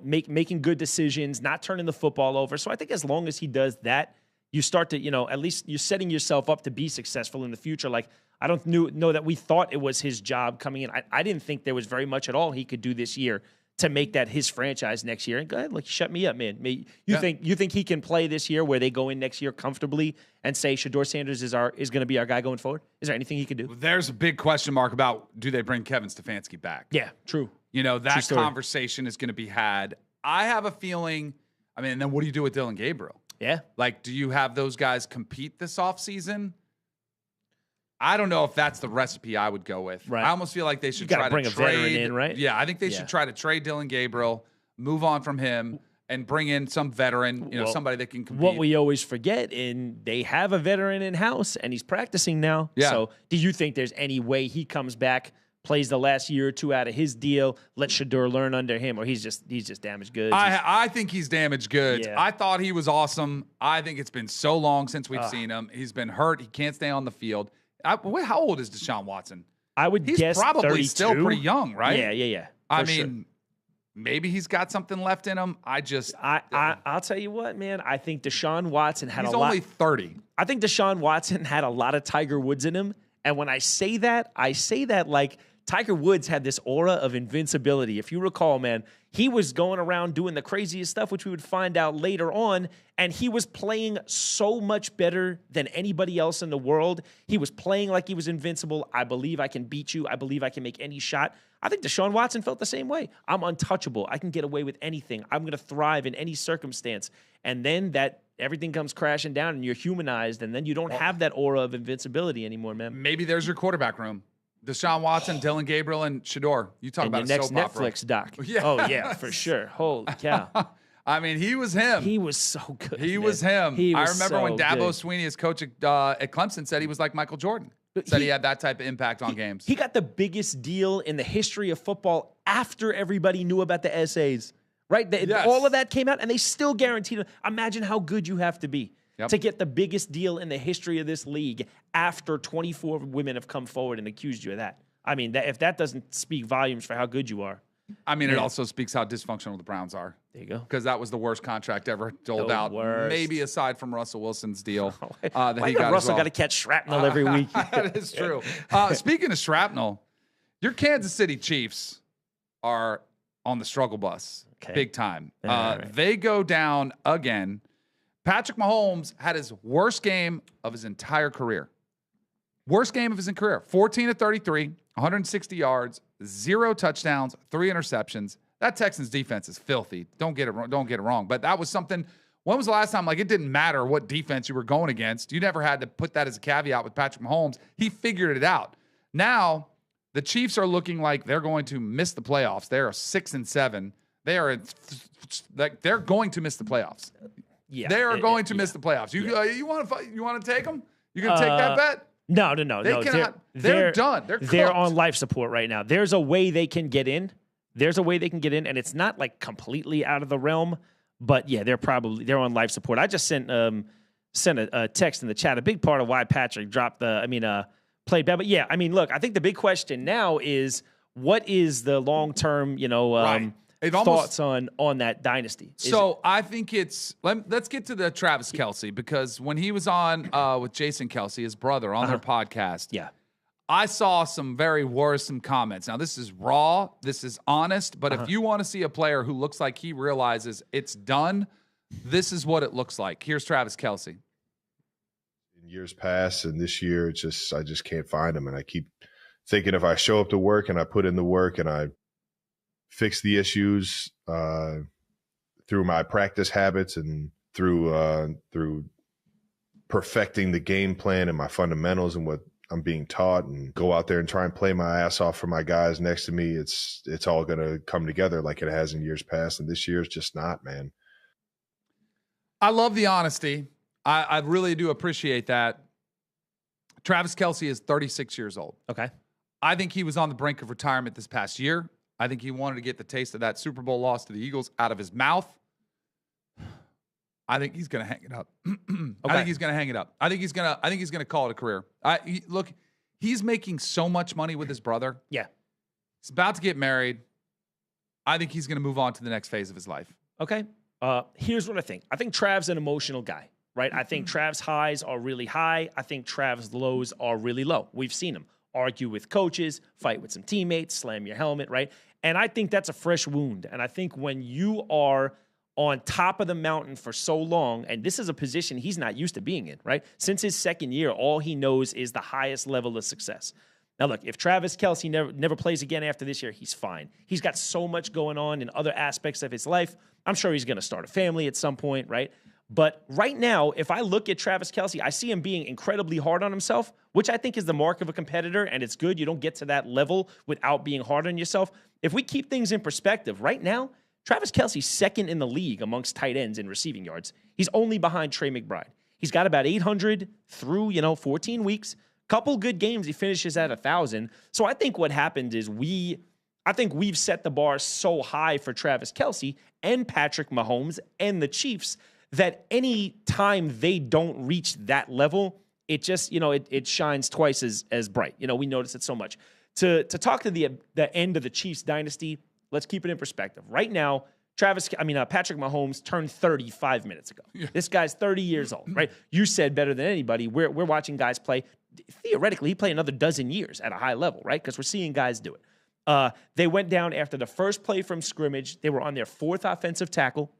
making good decisions, not turning the football over. So I think as long as he does that, you start to, at least you're setting yourself up to be successful in the future. Like, I don't know that we thought it was his job coming in. I didn't think there was very much at all he could do this year to make that his franchise next year. And go ahead, shut me up, man. You think he can play this year where they go in next year comfortably and say Shedeur Sanders is going to be our guy going forward? Is there anything he could do?
There's a big question mark about, do they bring Kevin Stefanski back?
Yeah, true.
That conversation is going to be had. I have a feeling, and then what do you do with Dylan Gabriel?
Yeah.
Like, do you have those guys compete this offseason? I don't know if that's the recipe I would go with.
Right.
I almost feel like they should
You gotta
try
bring
to
a
trade.
veteran in, right?
Yeah, I think they should try to trade Dylan Gabriel, move on from him, and bring in some veteran, somebody that can compete.
What we always forget, they have a veteran in-house, and he's practicing now.
Yeah.
So do you think there's any way he comes back, plays the last year or two out of his deal, let Shedeur learn under him, or he's just damaged goods?
I think he's damaged goods.
Yeah.
I thought he was awesome. I think it's been so long since we've seen him. He's been hurt. He can't stay on the field. How old is Deshaun Watson?
I would
He's
guess
probably
32.
still pretty young, right?
Yeah.
I
For
mean,
sure.
maybe he's got something left in him.
I'll tell you what, man. I think Deshaun Watson had
he's
a lot.
only 30.
I think Deshaun Watson had a lot of Tiger Woods in him. And when I say that like Tiger Woods had this aura of invincibility. If you recall, man, he was going around doing the craziest stuff, which we would find out later on. And he was playing so much better than anybody else in the world. He was playing like he was invincible. I believe I can beat you. I believe I can make any shot. I think Deshaun Watson felt the same way. I'm untouchable. I can get away with anything. I'm going to thrive in any circumstance. And then everything comes crashing down and you're humanized. And then you don't have that aura of invincibility anymore, man.
Maybe there's your quarterback room. Deshaun Watson, Dylan Gabriel, and Shedeur. You talk about
the
a
next
soap opera.
Netflix doc.
Yeah.
Oh, yeah, for sure. Holy cow.
I mean, he was him.
He was so good.
He was him.
He was
I remember
so
when Dabo
good.
Swinney, his coach at Clemson, said he was like Michael Jordan. Said he had that type of impact on games.
He got the biggest deal in the history of football after everybody knew about the essays, right?
Yes.
All of that came out, and they still guaranteed it. Imagine how good you have to be
Yep.
to get the biggest deal in the history of this league after 24 women have come forward and accused you of that. I mean, if that doesn't speak volumes for how good you are.
I mean, it also speaks how dysfunctional the Browns are.
There you go.
Because that was the worst contract ever doled
The
out,
worst.
maybe aside from Russell Wilson's deal. that
Why
he
does
got
Russell
as well.
got to catch shrapnel every week?
That is true. Speaking of shrapnel, your Kansas City Chiefs are on the struggle bus, big time.
Right.
They go down again. Patrick Mahomes had his worst game of his entire career. Worst game of his career. 14 of 33, 160 yards, 0 touchdowns, 3 interceptions. That Texans defense is filthy. Don't get it wrong. But that was something. When was the last time? Like, it didn't matter what defense you were going against. You never had to put that as a caveat with Patrick Mahomes. He figured it out. Now, the Chiefs are looking like they're going to miss the playoffs. They are 6-7. They are like they're going to miss the playoffs.
Yeah,
they are going to miss the playoffs. You want to take them? You gonna take that bet?
No.
They cannot. They're done. They're cooked.
on life support right now. There's a way they can get in. And it's not like completely out of the realm. But yeah, they're on life support. I just sent a text in the chat. A big part of why Patrick played bad. But yeah, I mean, look, I think the big question now is what is the long term, thoughts on that dynasty?
I think let's get to the Travis Kelce, because when he was on with Jason Kelce, his brother, on their podcast, I saw some very worrisome comments. Now, this is raw, this is honest, but if you want to see a player who looks like he realizes it's done, this is what it looks like. Here's Travis Kelce.
In years past, and this year, I just can't find him, and I keep thinking if I show up to work and I put in the work and I fix the issues through my practice habits and through perfecting the game plan and my fundamentals and what I'm being taught, and go out there and try and play my ass off for my guys next to me, it's all going to come together like it has in years past. And this year is just not, man.
I love the honesty. I really do appreciate that. Travis Kelce is 36 years old.
Okay.
I think he was on the brink of retirement this past year. I think he wanted to get the taste of that Super Bowl loss to the Eagles out of his mouth. I think he's going to hang it up. I think he's going to hang it up. I think he's going to call it a career. Look, he's making so much money with his brother.
Yeah.
He's about to get married. I think he's going to move on to the next phase of his life.
Okay. Here's what I think. I think Trav's an emotional guy, right? I think Trav's highs are really high. I think Trav's lows are really low. We've seen him argue with coaches, fight with some teammates, slam your helmet, right? And I think that's a fresh wound. And I think when you are on top of the mountain for so long, and this is a position he's not used to being in, right? Since his second year, all he knows is the highest level of success. Now, look, if Travis Kelce never plays again after this year, he's fine. He's got so much going on in other aspects of his life. I'm sure he's going to start a family at some point, right? But right now, if I look at Travis Kelce, I see him being incredibly hard on himself, which I think is the mark of a competitor, and it's good. You don't get to that level without being hard on yourself. If we keep things in perspective, right now, Travis Kelce's second in the league amongst tight ends in receiving yards. He's only behind Trey McBride. He's got about 800 through, 14 weeks. Couple good games, he finishes at 1,000. So I think what happened is I think we've set the bar so high for Travis Kelce and Patrick Mahomes and the Chiefs that any time they don't reach that level, it just, it shines twice as bright. We notice it so much. To talk to the end of the Chiefs dynasty, let's keep it in perspective. Right now, Patrick Mahomes turned 30 5 minutes ago. Yeah. This guy's 30 years old, right? You said better than anybody. We're watching guys play. Theoretically, he play another dozen years at a high level, right? Because we're seeing guys do it. They went down after the first play from scrimmage. They were on their fourth offensive tackle.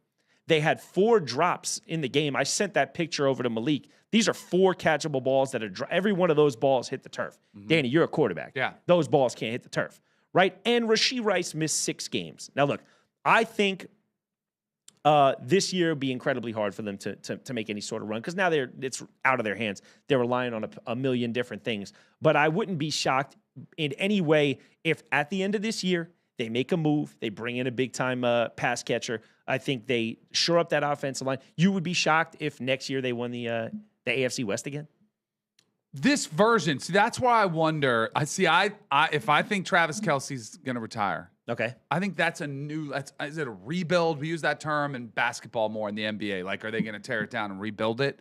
They had 4 drops in the game. I sent that picture over to Malik. These are 4 catchable balls that are every one of those balls hit the turf. Mm-hmm. Danny, you're a quarterback.
Yeah.
Those balls can't hit the turf, right? And Rashee Rice missed 6 games. Now, look, I think this year would be incredibly hard for them to make any sort of run because now it's out of their hands. They're relying on a million different things. But I wouldn't be shocked in any way if at the end of this year They make a move. They bring in a big-time pass catcher. I think they shore up that offensive line. You would be shocked if next year they won the AFC West again?
This version, see, that's why I wonder. If I think Travis Kelce's going to retire,
okay,
I think that's is it a rebuild? We use that term in basketball more in the NBA. Like, are they going to tear it down and rebuild it?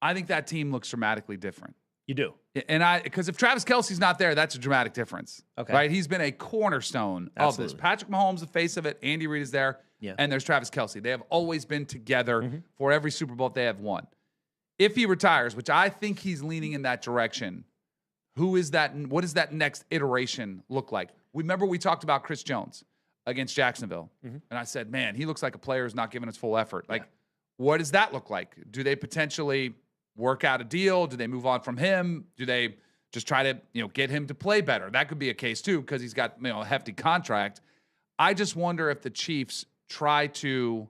I think that team looks dramatically different.
You do.
And because if Travis Kelce's not there, that's a dramatic difference.
Okay.
Right? He's been a cornerstone of this. Patrick Mahomes, the face of it. Andy Reid is there.
Yeah.
And there's Travis Kelce. They have always been together for every Super Bowl they have won. If he retires, which I think he's leaning in that direction, who is that? What does that next iteration look like? Remember we talked about Chris Jones against Jacksonville. And I said, man, he looks like a player who's not giving his full effort. Like, what does that look like? Do they potentially work out a deal? Do they move on from him? Do they just try to, get him to play better? That could be a case too, because he's got, a hefty contract. I just wonder if the Chiefs try to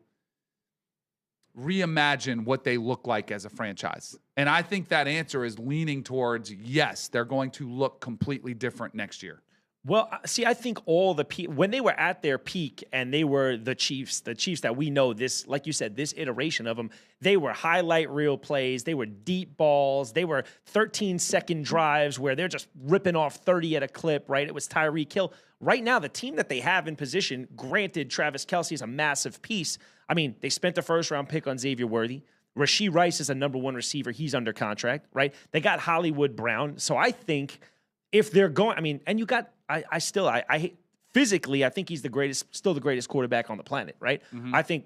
reimagine what they look like as a franchise. And I think that answer is leaning towards, yes, they're going to look completely different next year.
Well, see, I think when they were at their peak and they were the Chiefs that we know, this, like you said, this iteration of them, they were highlight reel plays. They were deep balls. They were 13-second drives where they're just ripping off 30 at a clip, right? It was Tyreek Hill. Right now, the team that they have in position, granted, Travis Kelce is a massive piece. I mean, they spent the first-round pick on Xavier Worthy. Rashee Rice is a number one receiver. He's under contract, right? They got Hollywood Brown. So I think if they're going, and you got, physically, I think he's still the greatest quarterback on the planet, right? I think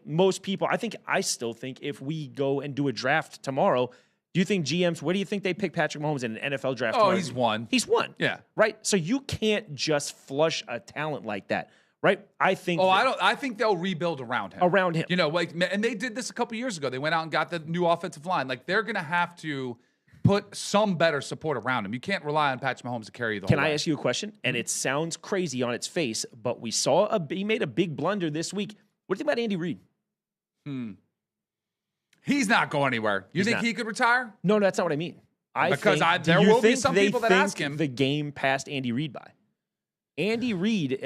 I still think if we go and do a draft tomorrow, do you think GMs, where do you think they pick Patrick Mahomes in an NFL draft tomorrow?
He's won.
He's won.
Yeah.
Right? So you can't just flush a talent like that, right? I think
I think they'll rebuild around him. And they did this a couple years ago. They went out and got the new offensive line. Like, they're going to have to put some better support around him. You can't rely on Patrick Mahomes to carry you the whole way.
Can I ask you a question? And it sounds crazy on its face, but we saw he made a big blunder this week. What do you think about Andy Reid?
He's not going anywhere. You think he could retire?
No, that's not what I mean.
There will be some people that ask him.
The game passed Andy Reid by. Andy Reid,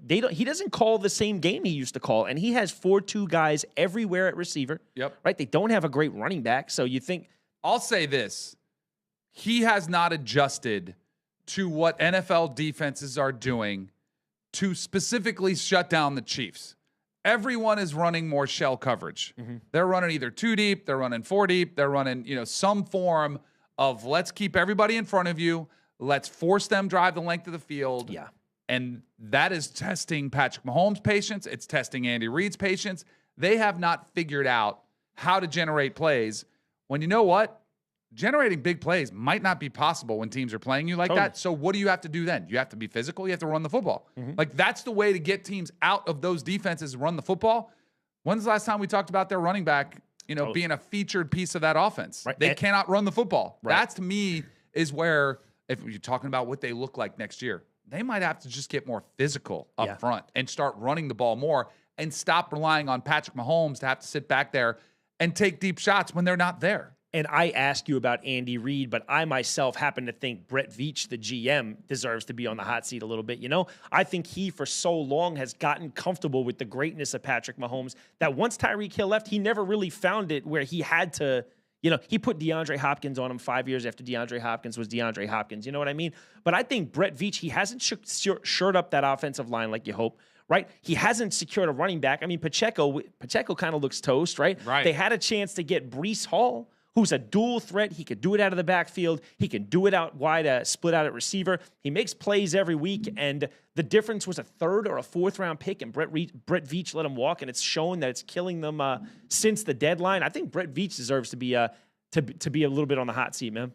he doesn't call the same game he used to call, and he has 4-2 guys everywhere at receiver.
Yep.
Right? They don't have a great running back, so you think.
I'll say this. He has not adjusted to what NFL defenses are doing to specifically shut down the Chiefs. Everyone is running more shell coverage. They're running either 2 deep, they're running 4 deep, they're running, some form of let's keep everybody in front of you, let's force them drive the length of the field.
Yeah.
And that is testing Patrick Mahomes' patience. It's testing Andy Reid's patience. They have not figured out how to generate plays when, you know what? Generating big plays might not be possible when teams are playing you like that. So what do you have to do then? You have to be physical. You have to run the football. Like, that's the way to get teams out of those defenses, run the football. When's the last time we talked about their running back, being a featured piece of that offense?
Right.
They cannot run the football.
Right.
That, to me, is where, if you're talking about what they look like next year, they might have to just get more physical up front and start running the ball more and stop relying on Patrick Mahomes to have to sit back there and take deep shots when they're not there.
And I ask you about Andy Reid, but I myself happen to think Brett Veach, the GM, deserves to be on the hot seat a little bit. I think he, for so long, has gotten comfortable with the greatness of Patrick Mahomes that once Tyreek Hill left, he never really found it where he had to, he put DeAndre Hopkins on him 5 years after DeAndre Hopkins was DeAndre Hopkins. You know what I mean? But I think Brett Veach, he hasn't shored up that offensive line like you hope. Right? He hasn't secured a running back. I mean, Pacheco kind of looks toast, right? They had a chance to get Breece Hall, who's a dual threat. He could do it out of the backfield. He can do it out wide, split out at receiver. He makes plays every week, and the difference was a 3rd or a 4th-round pick, and Brett Veach let him walk, and it's shown that it's killing them since the deadline. I think Brett Veach deserves to be a little bit on the hot seat, man.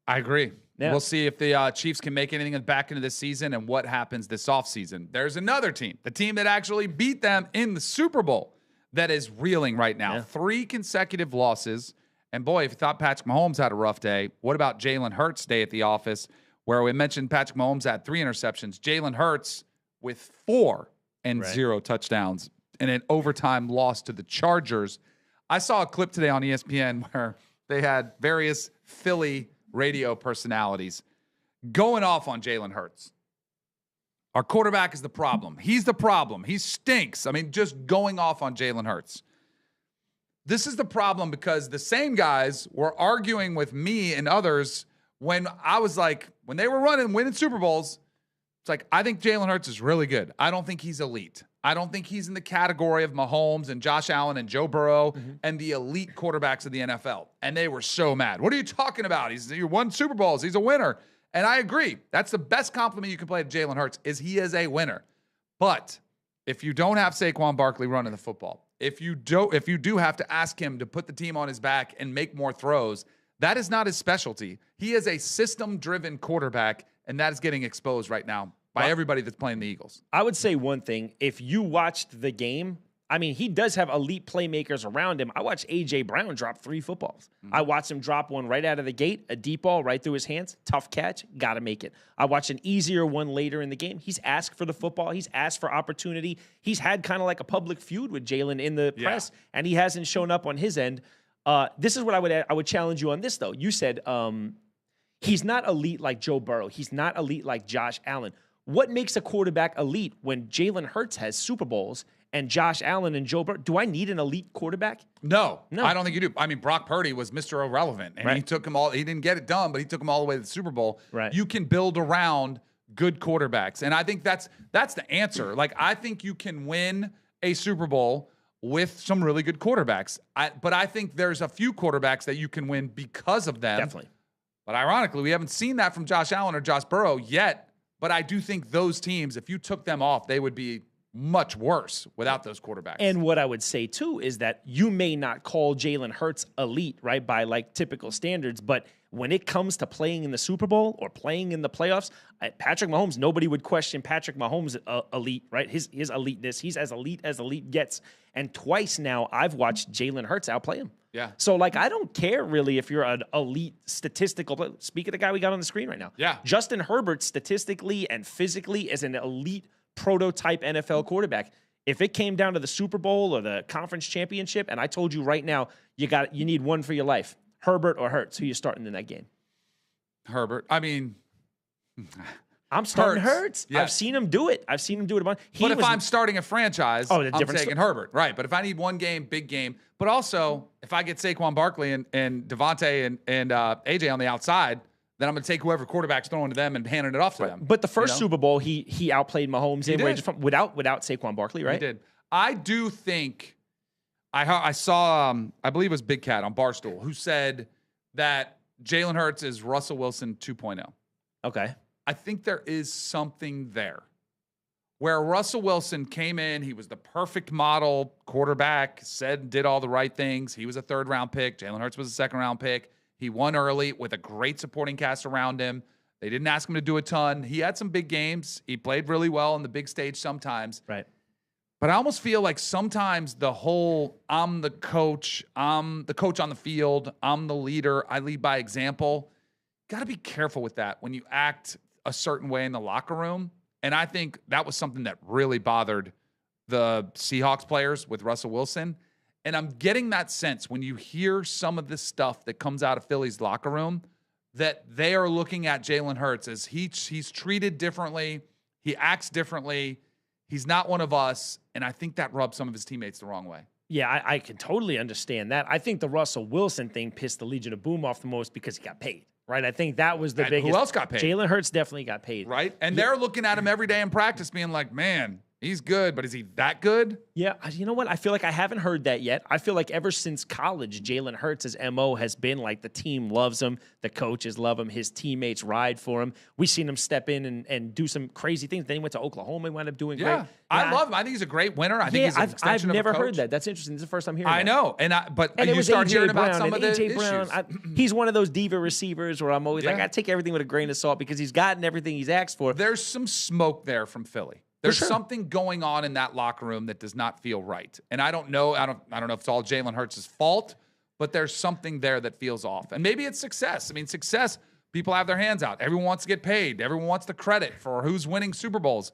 I agree.
Yeah.
We'll see if the Chiefs can make anything back into this season and what happens this offseason. There's another team, the team that actually beat them in the Super Bowl, that is reeling right now. 3 consecutive losses. And boy, if you thought Patrick Mahomes had a rough day, what about Jalen Hurts' day at the office, where we mentioned Patrick Mahomes had 3 interceptions, Jalen Hurts with 4 and 0 touchdowns in an overtime loss to the Chargers. I saw a clip today on ESPN where they had various Philly radio personalities going off on Jalen Hurts. Our quarterback is the problem. He's the problem. He stinks. I mean, just going off on Jalen Hurts. This is the problem because the same guys were arguing with me and others when I was like, when they were winning Super Bowls, it's like, I think Jalen Hurts is really good. I don't think he's elite. I don't think he's in the category of Mahomes and Josh Allen and Joe Burrow and the elite quarterbacks of the NFL. And they were so mad. What are you talking about? He won Super Bowls. He's a winner. And I agree. That's the best compliment you can play to Jalen Hurts is he is a winner. But if you don't have Saquon Barkley running the football, if you do have to ask him to put the team on his back and make more throws, that is not his specialty. He is a system-driven quarterback, and that is getting exposed right now by everybody that's playing the Eagles.
I would say one thing. If you watched the game, I mean, he does have elite playmakers around him. I watched A.J. Brown drop 3 footballs. I watched him drop one right out of the gate, a deep ball right through his hands. Tough catch, got to make it. I watched an easier one later in the game. He's asked for the football. He's asked for opportunity. He's had kind of like a public feud with Jalen in the press, and he hasn't shown up on his end. This is what I would challenge you on this, though. You said he's not elite like Joe Burrow. He's not elite like Josh Allen. What makes a quarterback elite when Jalen Hurts has Super Bowls and Josh Allen and Joe Burrow? Do I need an elite quarterback?
No, I don't think you do. I mean, Brock Purdy was Mr. Irrelevant, and he took him all. He didn't get it done, but he took him all the way to the Super Bowl.
Right.
You can build around good quarterbacks, and I think that's the answer. Like, I think you can win a Super Bowl with some really good quarterbacks. But I think there's a few quarterbacks that you can win because of them.
Definitely.
But ironically, we haven't seen that from Josh Allen or Josh Burrow yet. But I do think those teams, if you took them off, they would be much worse without those quarterbacks.
And what I would say, too, is that you may not call Jalen Hurts elite, right, by like typical standards, but when it comes to playing in the Super Bowl or playing in the playoffs, Patrick Mahomes, nobody would question Patrick Mahomes' elite, right? His eliteness. He's as elite gets. And twice now, I've watched Jalen Hurts outplay him.
Yeah.
So, like, I don't care really if you're an elite statistical player. Speak of the guy we got on the screen right now.
Yeah.
Justin Herbert, statistically and physically, is an elite prototype NFL quarterback. If it came down to the Super Bowl or the conference championship, and I told you right now, you need one for your life, Herbert or Hurts, who you starting in that game?
Herbert. I mean,
I'm starting Hurts.
Yes.
I've seen him do it. a bunch.
But if I'm starting a franchise, I'm taking Herbert. Right. But if I need one game, big game. But also, if I get Saquon Barkley and Devontae and AJ on the outside, then I'm going to take whoever quarterback's throwing to them and handing it off to them.
But the first Super Bowl, he outplayed Mahomes without Saquon Barkley, right?
He did. I do think I saw I believe it was Big Cat on Barstool who said that Jalen Hurts is Russell Wilson 2.0.
Okay.
I think there is something there where Russell Wilson came in. He was the perfect model quarterback, did all the right things. He was a 3rd-round pick. Jalen Hurts was a 2nd-round pick. He won early with a great supporting cast around him. They didn't ask him to do a ton. He had some big games. He played really well on the big stage sometimes.
Right.
But I almost feel like sometimes the whole I'm the coach on the field, I'm the leader, I lead by example. Got to be careful with that when you act a certain way in the locker room. And I think that was something that really bothered the Seahawks players with Russell Wilson. And I'm getting that sense when you hear some of this stuff that comes out of Philly's locker room that they are looking at Jalen Hurts as he's treated differently. He acts differently. He's not one of us. And I think that rubs some of his teammates the wrong way.
Yeah, I can totally understand that. I think the Russell Wilson thing pissed the Legion of Boom off the most because he got paid, right? I think that was the biggest.
Who else got paid?
Jalen Hurts definitely got paid.
Right? And they're looking at him every day in practice being like, man, he's good, but is he that good?
Yeah, you know what? I feel like I haven't heard that yet. I feel like ever since college, Jalen Hurts' MO has been like the team loves him, the coaches love him, his teammates ride for him. We've seen him step in and do some crazy things. Then he went to Oklahoma and wound up doing great.
I love him. I think he's a great winner. I think he's an extension
I've never
of a coach.
heard that. That's interesting. This is the first time hearing
I
that.
know. And you
it was
start
AJ
hearing
Brown,
about some of the
AJ Brown,
issues.
he's one of those diva receivers where I'm always like, I take everything with a grain of salt because he's gotten everything he's asked for.
There's some smoke there from Philly. There's something going on in that locker room that does not feel right. And I don't know. I don't know if it's all Jalen Hurts' fault, but there's something there that feels off. And maybe it's success. I mean, success, people have their hands out. Everyone wants to get paid. Everyone wants the credit for who's winning Super Bowls.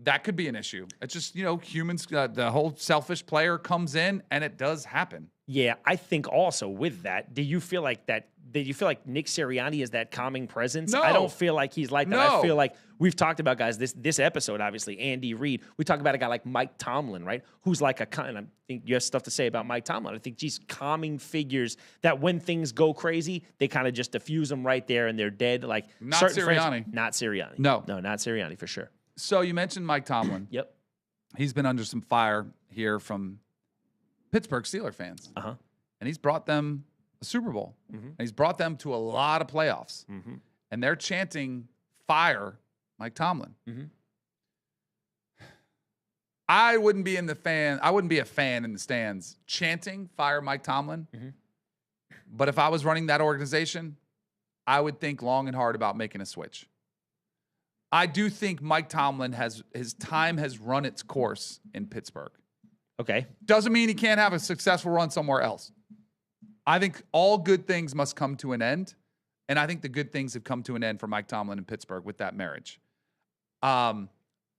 That could be an issue. It's just, humans, the whole selfish player comes in and it does happen.
Yeah, I think also with that, do you feel like that that you feel like Nick Sirianni is that calming presence.
No.
I don't feel like he's like that.
No.
I feel like we've talked about guys this episode, obviously, Andy Reid. We talk about a guy like Mike Tomlin, right? Who's like and I think you have stuff to say about Mike Tomlin. I think geez, calming figures that when things go crazy, they kind of just diffuse them right there and they're dead. Like
Not Sirianni.
Not Sirianni.
No,
not Sirianni for sure.
So you mentioned Mike Tomlin.
Yep.
He's been under some fire here from Pittsburgh Steelers fans.
Uh-huh.
And he's brought them a Super Bowl. And he's brought them to a lot of playoffs. And they're chanting, fire Mike Tomlin. I wouldn't be a fan in the stands chanting, fire Mike Tomlin. But if I was running that organization, I would think long and hard about making a switch. I do think Mike Tomlin his time has run its course in Pittsburgh.
Okay.
Doesn't mean he can't have a successful run somewhere else. I think all good things must come to an end, and I think the good things have come to an end for Mike Tomlin in Pittsburgh with that marriage. Marty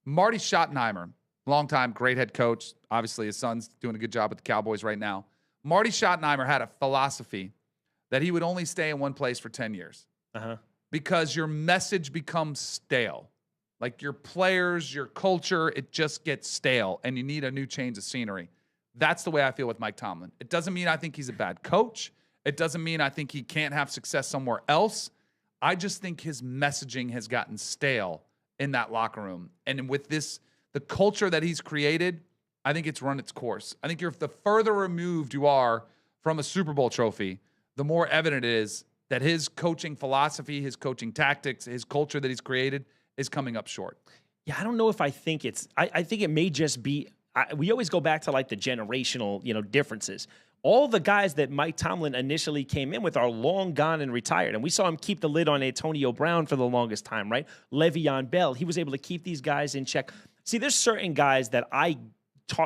Schottenheimer, longtime great head coach. Obviously, his son's doing a good job with the Cowboys right now. Marty Schottenheimer had a philosophy that he would only stay in one place for 10 years. Because your message becomes stale. Like your players, your culture, it just gets stale, and you need a new change of scenery. That's the way I feel with Mike Tomlin. It doesn't mean I think he's a bad coach. It doesn't mean I think he can't have success somewhere else. I just think his messaging has gotten stale in that locker room. And with the culture that he's created, I think it's run its course. I think the further removed you are from a Super Bowl trophy, the more evident it is that his coaching philosophy, his coaching tactics, his culture that he's created is coming up short.
Yeah, I don't know if I think I think it may just be, we always go back to like the generational, differences. All the guys that Mike Tomlin initially came in with are long gone and retired. And we saw him keep the lid on Antonio Brown for the longest time, right? Le'Veon Bell, he was able to keep these guys in check. See, there's certain guys that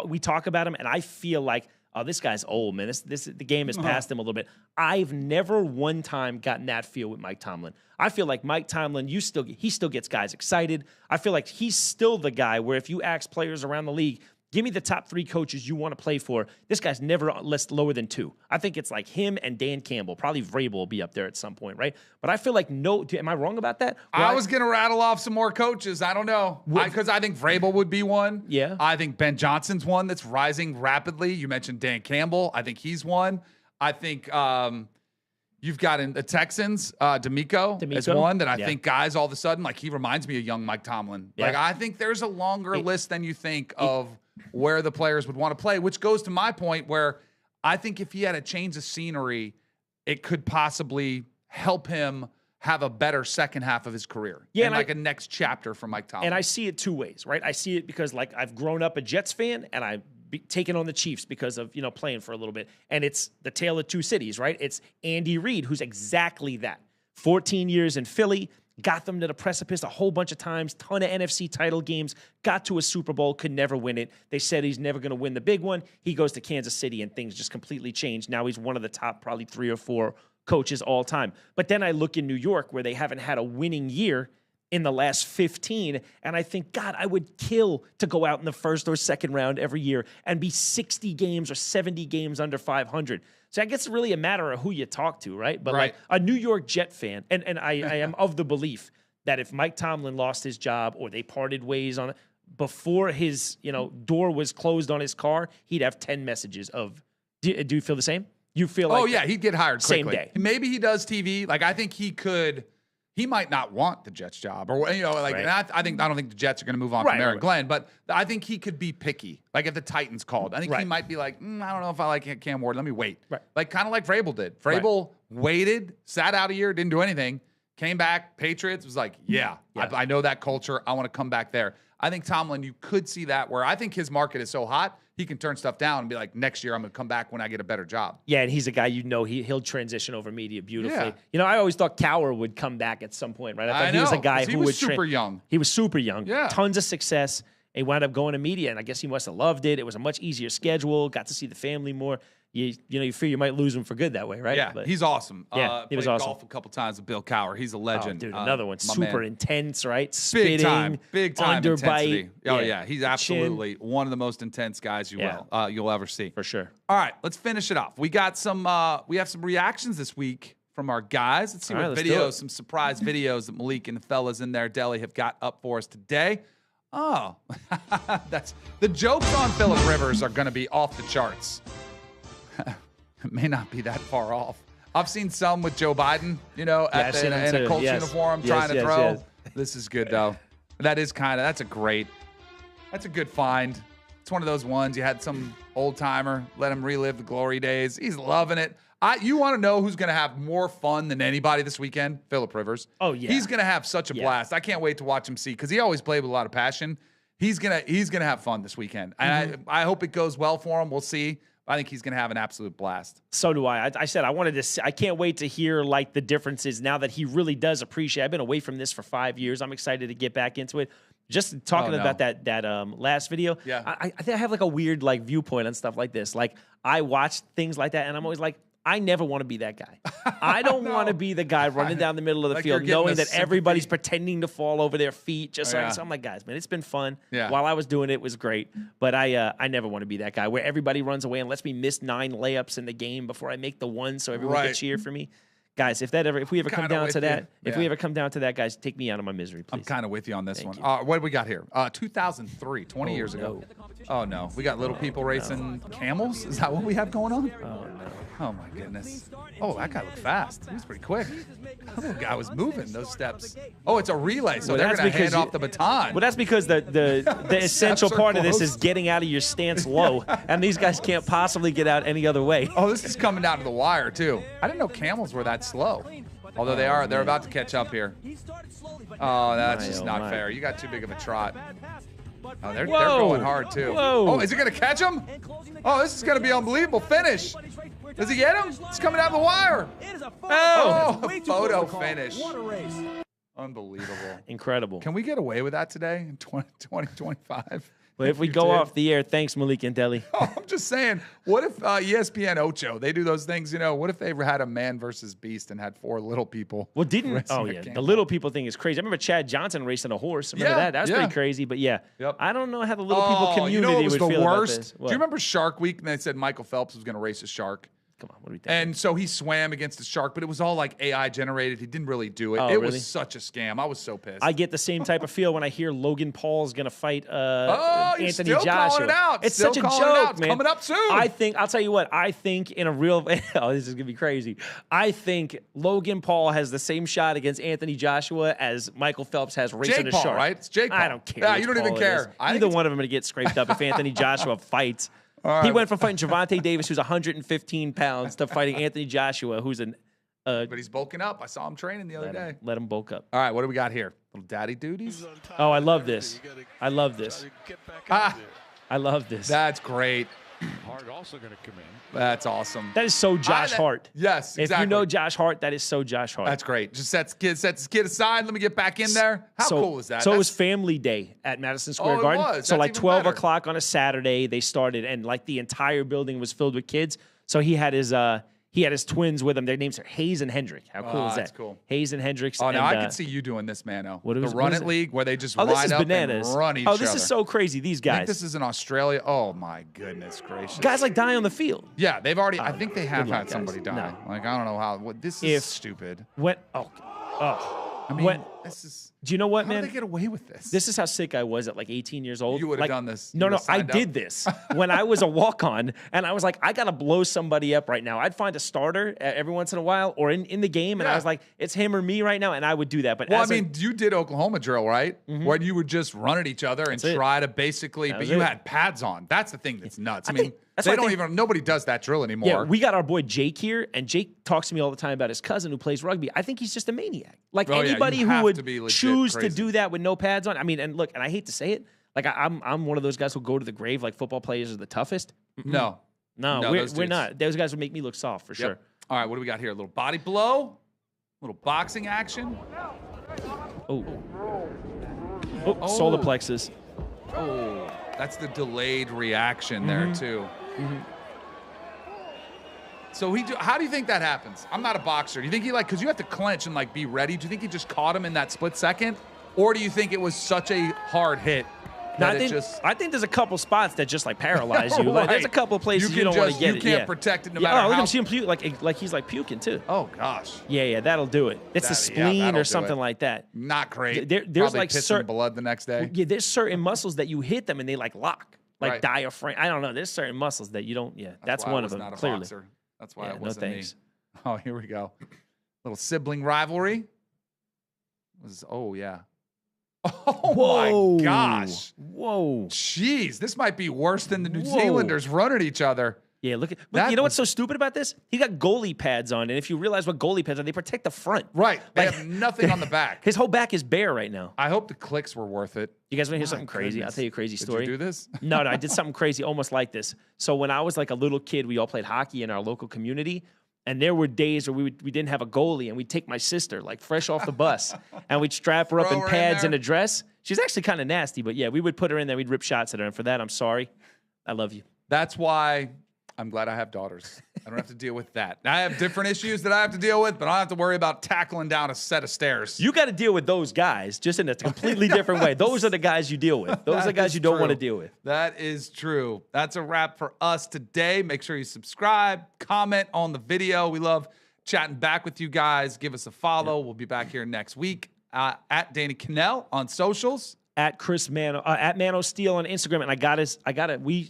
we talk about him and I feel like, oh, this guy's old, man. The game has passed him a little bit. I've never one time gotten that feel with Mike Tomlin. I feel like Mike Tomlin, he still gets guys excited. I feel like he's still the guy where if you ask players around the league, give me the top 3 coaches you want to play for, this guy's never lower than 2. I think it's like him and Dan Campbell. Probably Vrabel will be up there at some point, right? But I feel like am I wrong about that?
I was going to rattle off some more coaches. I don't know. Because I think Vrabel would be one.
Yeah.
I think Ben Johnson's one that's rising rapidly. You mentioned Dan Campbell. I think he's one. I think you've got in the Texans, D'Amico is one that I think guys all of a sudden, like he reminds me of young Mike Tomlin.
Yeah.
Like I think there's a longer list than you think of where the players would want to play, which goes to my point where I think if he had a change of scenery, it could possibly help him have a better second half of his career.
Yeah,
and like a next chapter for Mike Tomlin.
And I see it 2 ways, right? I see it because like I've grown up a Jets fan and I've taken on the Chiefs because of, playing for a little bit. And it's the tale of 2 cities, right? It's Andy Reid, who's exactly that. 14 years in Philly, got them to the precipice a whole bunch of times, ton of NFC title games, got to a Super Bowl, could never win it. They said he's never going to win the big one. He goes to Kansas City and things just completely change. Now he's one of the top probably 3 or 4 coaches all time. But then I look in New York where they haven't had a winning year in the last 15, and I think, God, I would kill to go out in the first or second round every year and be 60 games or 70 games under 500. So I guess it's really a matter of who you talk to, right? But like a New York Jet fan, and I am of the belief that if Mike Tomlin lost his job or they parted ways on it, before his door was closed on his car, he'd have 10 messages of, do you feel the same? You feel like...
Oh, yeah, he'd get hired quickly.
Same day.
Maybe he does TV. Like, I think he could... He might not want the Jets job, or I don't think the Jets are going to move on from Aaron Glenn, but I think he could be picky. Like if the Titans called, I think he might be like, I don't know if I like Cam Ward. Let me wait. Like kind of like Vrabel did. Vrabel waited, sat out a year, didn't do anything, came back. Patriots was like, I know that culture. I want to come back there. I think Tomlin, you could see that where I think his market is so hot, he can turn stuff down and be like, next year I'm going to come back when I get a better job.
Yeah, and he's a guy he'll transition over media beautifully. Yeah. I always thought Cowher would come back at some point, right? I thought he was a guy who was
super young.
He was super young.
Yeah.
Tons of success. He wound up going to media, and I guess he must have loved it. It was a much easier schedule. Got to see the family more. You fear you might lose him for good that way, right?
Yeah,
but
he's awesome.
Yeah, he was awesome.
Golf a couple times with Bill Cowher. He's a legend.
Oh, dude, another one. Super
man.
Intense, right?
Big
Spitting,
time intensity.
underbite.
Oh, yeah. He's absolutely one of the most intense guys you'll ever see.
For sure.
All right, let's finish it off. We got we have some reactions this week from our guys. Let's see what videos, some surprise videos that Malik and the fellas in their deli have got up for us today. Oh, that's the jokes on Phillip Rivers are going to be off the charts. It may not be that far off. I've seen some with Joe Biden, in a Colts uniform trying to throw. Yes. This is good though. That's a good find. It's one of those ones you had some old timer, let him relive the glory days. He's loving it. You want to know who's going to have more fun than anybody this weekend? Phillip Rivers.
Oh, yeah.
He's going to have such a blast. I can't wait to watch him see because he always played with a lot of passion. He's gonna have fun this weekend. And I hope it goes well for him. We'll see. I think he's going to have an absolute blast.
So do I. I said I wanted to see, I can't wait to hear like the differences now that he really does appreciate. I've been away from this for 5 years. I'm excited to get back into it. Just talking about that last video.
Yeah.
I think I have like a weird like viewpoint on stuff like this. Like I watch things like that and I'm always like, I never want to be that guy. I don't want to be the guy running down the middle of the field knowing that everybody's pretending to fall over their feet. So I'm like, guys, man, it's been fun.
Yeah.
While I was doing it, it was great. But I never want to be that guy where everybody runs away and lets me miss 9 layups in the game before I make the one so everyone can cheer for me. Guys, if we ever come down to that, guys, take me out of my misery, please.
I'm kind of with you on this one. What do we got here? 2003, 20 years ago. Oh, no. We got little people racing camels? Is that what we have going on?
Oh, no.
Oh, my goodness. Oh, that guy looked fast. He was pretty quick. That little guy was moving those steps. Oh, it's a relay, so they're going to hand off the baton.
Well, that's because the essential part of this is getting out of your stance low, and these guys can't possibly get out any other way.
Oh, this is coming down to the wire, too. I didn't know camels were that slow. Although they're about to catch up here. Oh, that's just not fair. You got too big of a trot. Oh, they're going hard, too.
Whoa.
Oh, is he going to catch him? Oh, this is going to be an unbelievable finish. Does he get him? It's coming down the wire. Oh, photo finish. Unbelievable.
Incredible.
Can we get away with that today in 2025?
But if we go off the air, thanks, Malik and Deli.
Oh, I'm just saying, what if ESPN Ocho, they do those things, what if they had a man versus beast and had 4 little people?
Well, the little people thing is crazy. I remember Chad Johnson racing a horse. Remember that? That was pretty crazy, but I don't know how the little people community would feel about this.
Do you remember Shark Week? And they said Michael Phelps was going to race a shark.
Come on, what are we thinking?
And so he swam against the shark, but it was all like AI generated. He didn't really do it. It was such a scam. I was so pissed.
I get the same type of feel when I hear Logan Paul's going to fight Anthony Joshua.
Calling it out.
It's such a joke, man.
Coming up soon.
I'll tell you what, I think in a real, this is going to be crazy. I think Logan Paul has the same shot against Anthony Joshua as Michael Phelps has racing a shark.
Right? It's Jake Paul.
I don't care.
Yeah, you don't even care.
Either one of them are going to get scraped up if Anthony Joshua fights. He went from fighting Gervonta Davis, who's 115 pounds, to fighting Anthony Joshua, who's
but he's bulking up. I saw him training the other day.
Let him bulk up.
All right, what do we got here? Little daddy duties?
Oh, I love this. I love this. I love this.
That's great.
Hart also going to come in.
That's awesome.
That is so Josh Hart.
Yes, exactly.
If you know Josh Hart, that is so Josh Hart.
That's great. Just sets his kid aside. Let me get back in there. How cool is that?
So it was family day at Madison Square Garden.
It was.
So
That's
like
even
12
better.
o'clock on a Saturday, they started, and like the entire building was filled with kids. So he had his twins with him. Their names are Hayes and Hendrick. How cool is that?
That's cool.
Hayes and Hendricks.
Oh, now
and,
I could see you doing this, Manno.
What is
Run
it?
It League where they just
this
line
is
up
bananas.
and run each other.
Oh, this is so crazy. These
I think
guys.
this is in Australia. Oh, my goodness gracious.
Guys like die on the field.
Yeah, they've already. I think they have
luck,
had somebody
guys.
die.
No.
Like, I don't know how. This is stupid. I mean, this is.
Do you know what, man?
How did they get away with this?
This is how sick I was at like 18 years old.
You would have done this.
No, I did this when I was a walk-on, and I was like, I got to blow somebody up right now. I'd find a starter every once in a while or in the game, and I was like, it's him or me right now, and I would do that. But
you did Oklahoma drill, right? Where you would just run at each other and try to basically, but you had pads on. That's the thing that's nuts. I mean, nobody does that drill anymore.
Yeah, we got our boy Jake here, and Jake talks to me all the time about his cousin who plays rugby. I think he's just a maniac. Like anybody who would choose to do that with no pads on. I mean, and look, and I hate to say it, like I'm one of those guys who go to the grave like football players are the toughest.
No,
we're not. Those guys would make me look soft for sure.
All right, what do we got here? A little body blow, a little boxing action.
Solar plexus.
Oh, that's the delayed reaction there too. So how do you think that happens? I'm not a boxer. Do you think because you have to clench and be ready. Do you think he just caught him in that split second? Or do you think it was such a hard hit
Now,
that
I think there's a couple spots that just like paralyze you. Like, there's a couple places you don't want to get
it. You
it.
can't protect it no matter how.
Look at him see him puke, like he's like puking too.
Oh gosh.
Yeah, that'll do it. It's the spleen or something like that.
Not great.
There's
Probably
like
pissing blood the next day.
Yeah, there's certain muscles that you hit them and they like lock, like
Right.
diaphragm. I don't know. There's certain muscles that you don't. Yeah, that's one of them.
Not a
clearly.
boxer. That's why
Yeah,
it
no
wasn't me.
thanks.
Oh, here we go. Little sibling rivalry. Oh yeah. Oh my gosh.
Whoa.
Jeez, this might be worse than the New
Whoa.
Zealanders running at each other.
Yeah, look.
That
You know what's
was-
so stupid about this? He got goalie pads on, and if you realize what goalie pads are, they protect the front.
Right. They
Like-
have nothing on the back.
His whole back is bare right now.
I hope the clicks were worth it.
You guys want to hear
My
something crazy? I'll
goodness.
tell you a crazy
Did
story.
you do this?
No, I did something crazy, almost like this. So when I was like a little kid, we all played hockey in our local community. And there were days where we didn't have a goalie, and we'd take my sister, like fresh off the bus, and we'd strap her up
Throw
in
her in
pads
there.
and a dress. She's actually kind of nasty, but yeah, we would put her in there. We'd rip shots at her. And for that, I'm sorry. I love you.
That's why I'm glad I have daughters. I don't have to deal with that. I have different issues that I have to deal with, but I don't have to worry about tackling down a set of stairs.
You got to deal with those guys just in a completely different way. Those are the guys you deal with. Those are the guys
is
you don't want to
true.
deal with.
That is true. That's a wrap for us today. Make sure you subscribe, comment on the video. We love chatting back with you guys. Give us a follow. We'll be back here next week at Danny Kanell on socials.
At Chris Manno, at Manno Steel on Instagram, and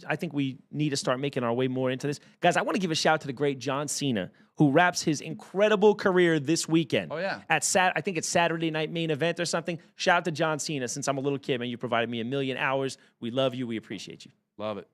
I think we need to start making our way more into this, guys. I want to give a shout out to the great John Cena, who wraps his incredible career this weekend.
Oh yeah,
I think it's Saturday night main event or something. Shout out to John Cena. Since I'm a little kid, man, you provided me 1,000,000 hours. We love you. We appreciate you.
love it.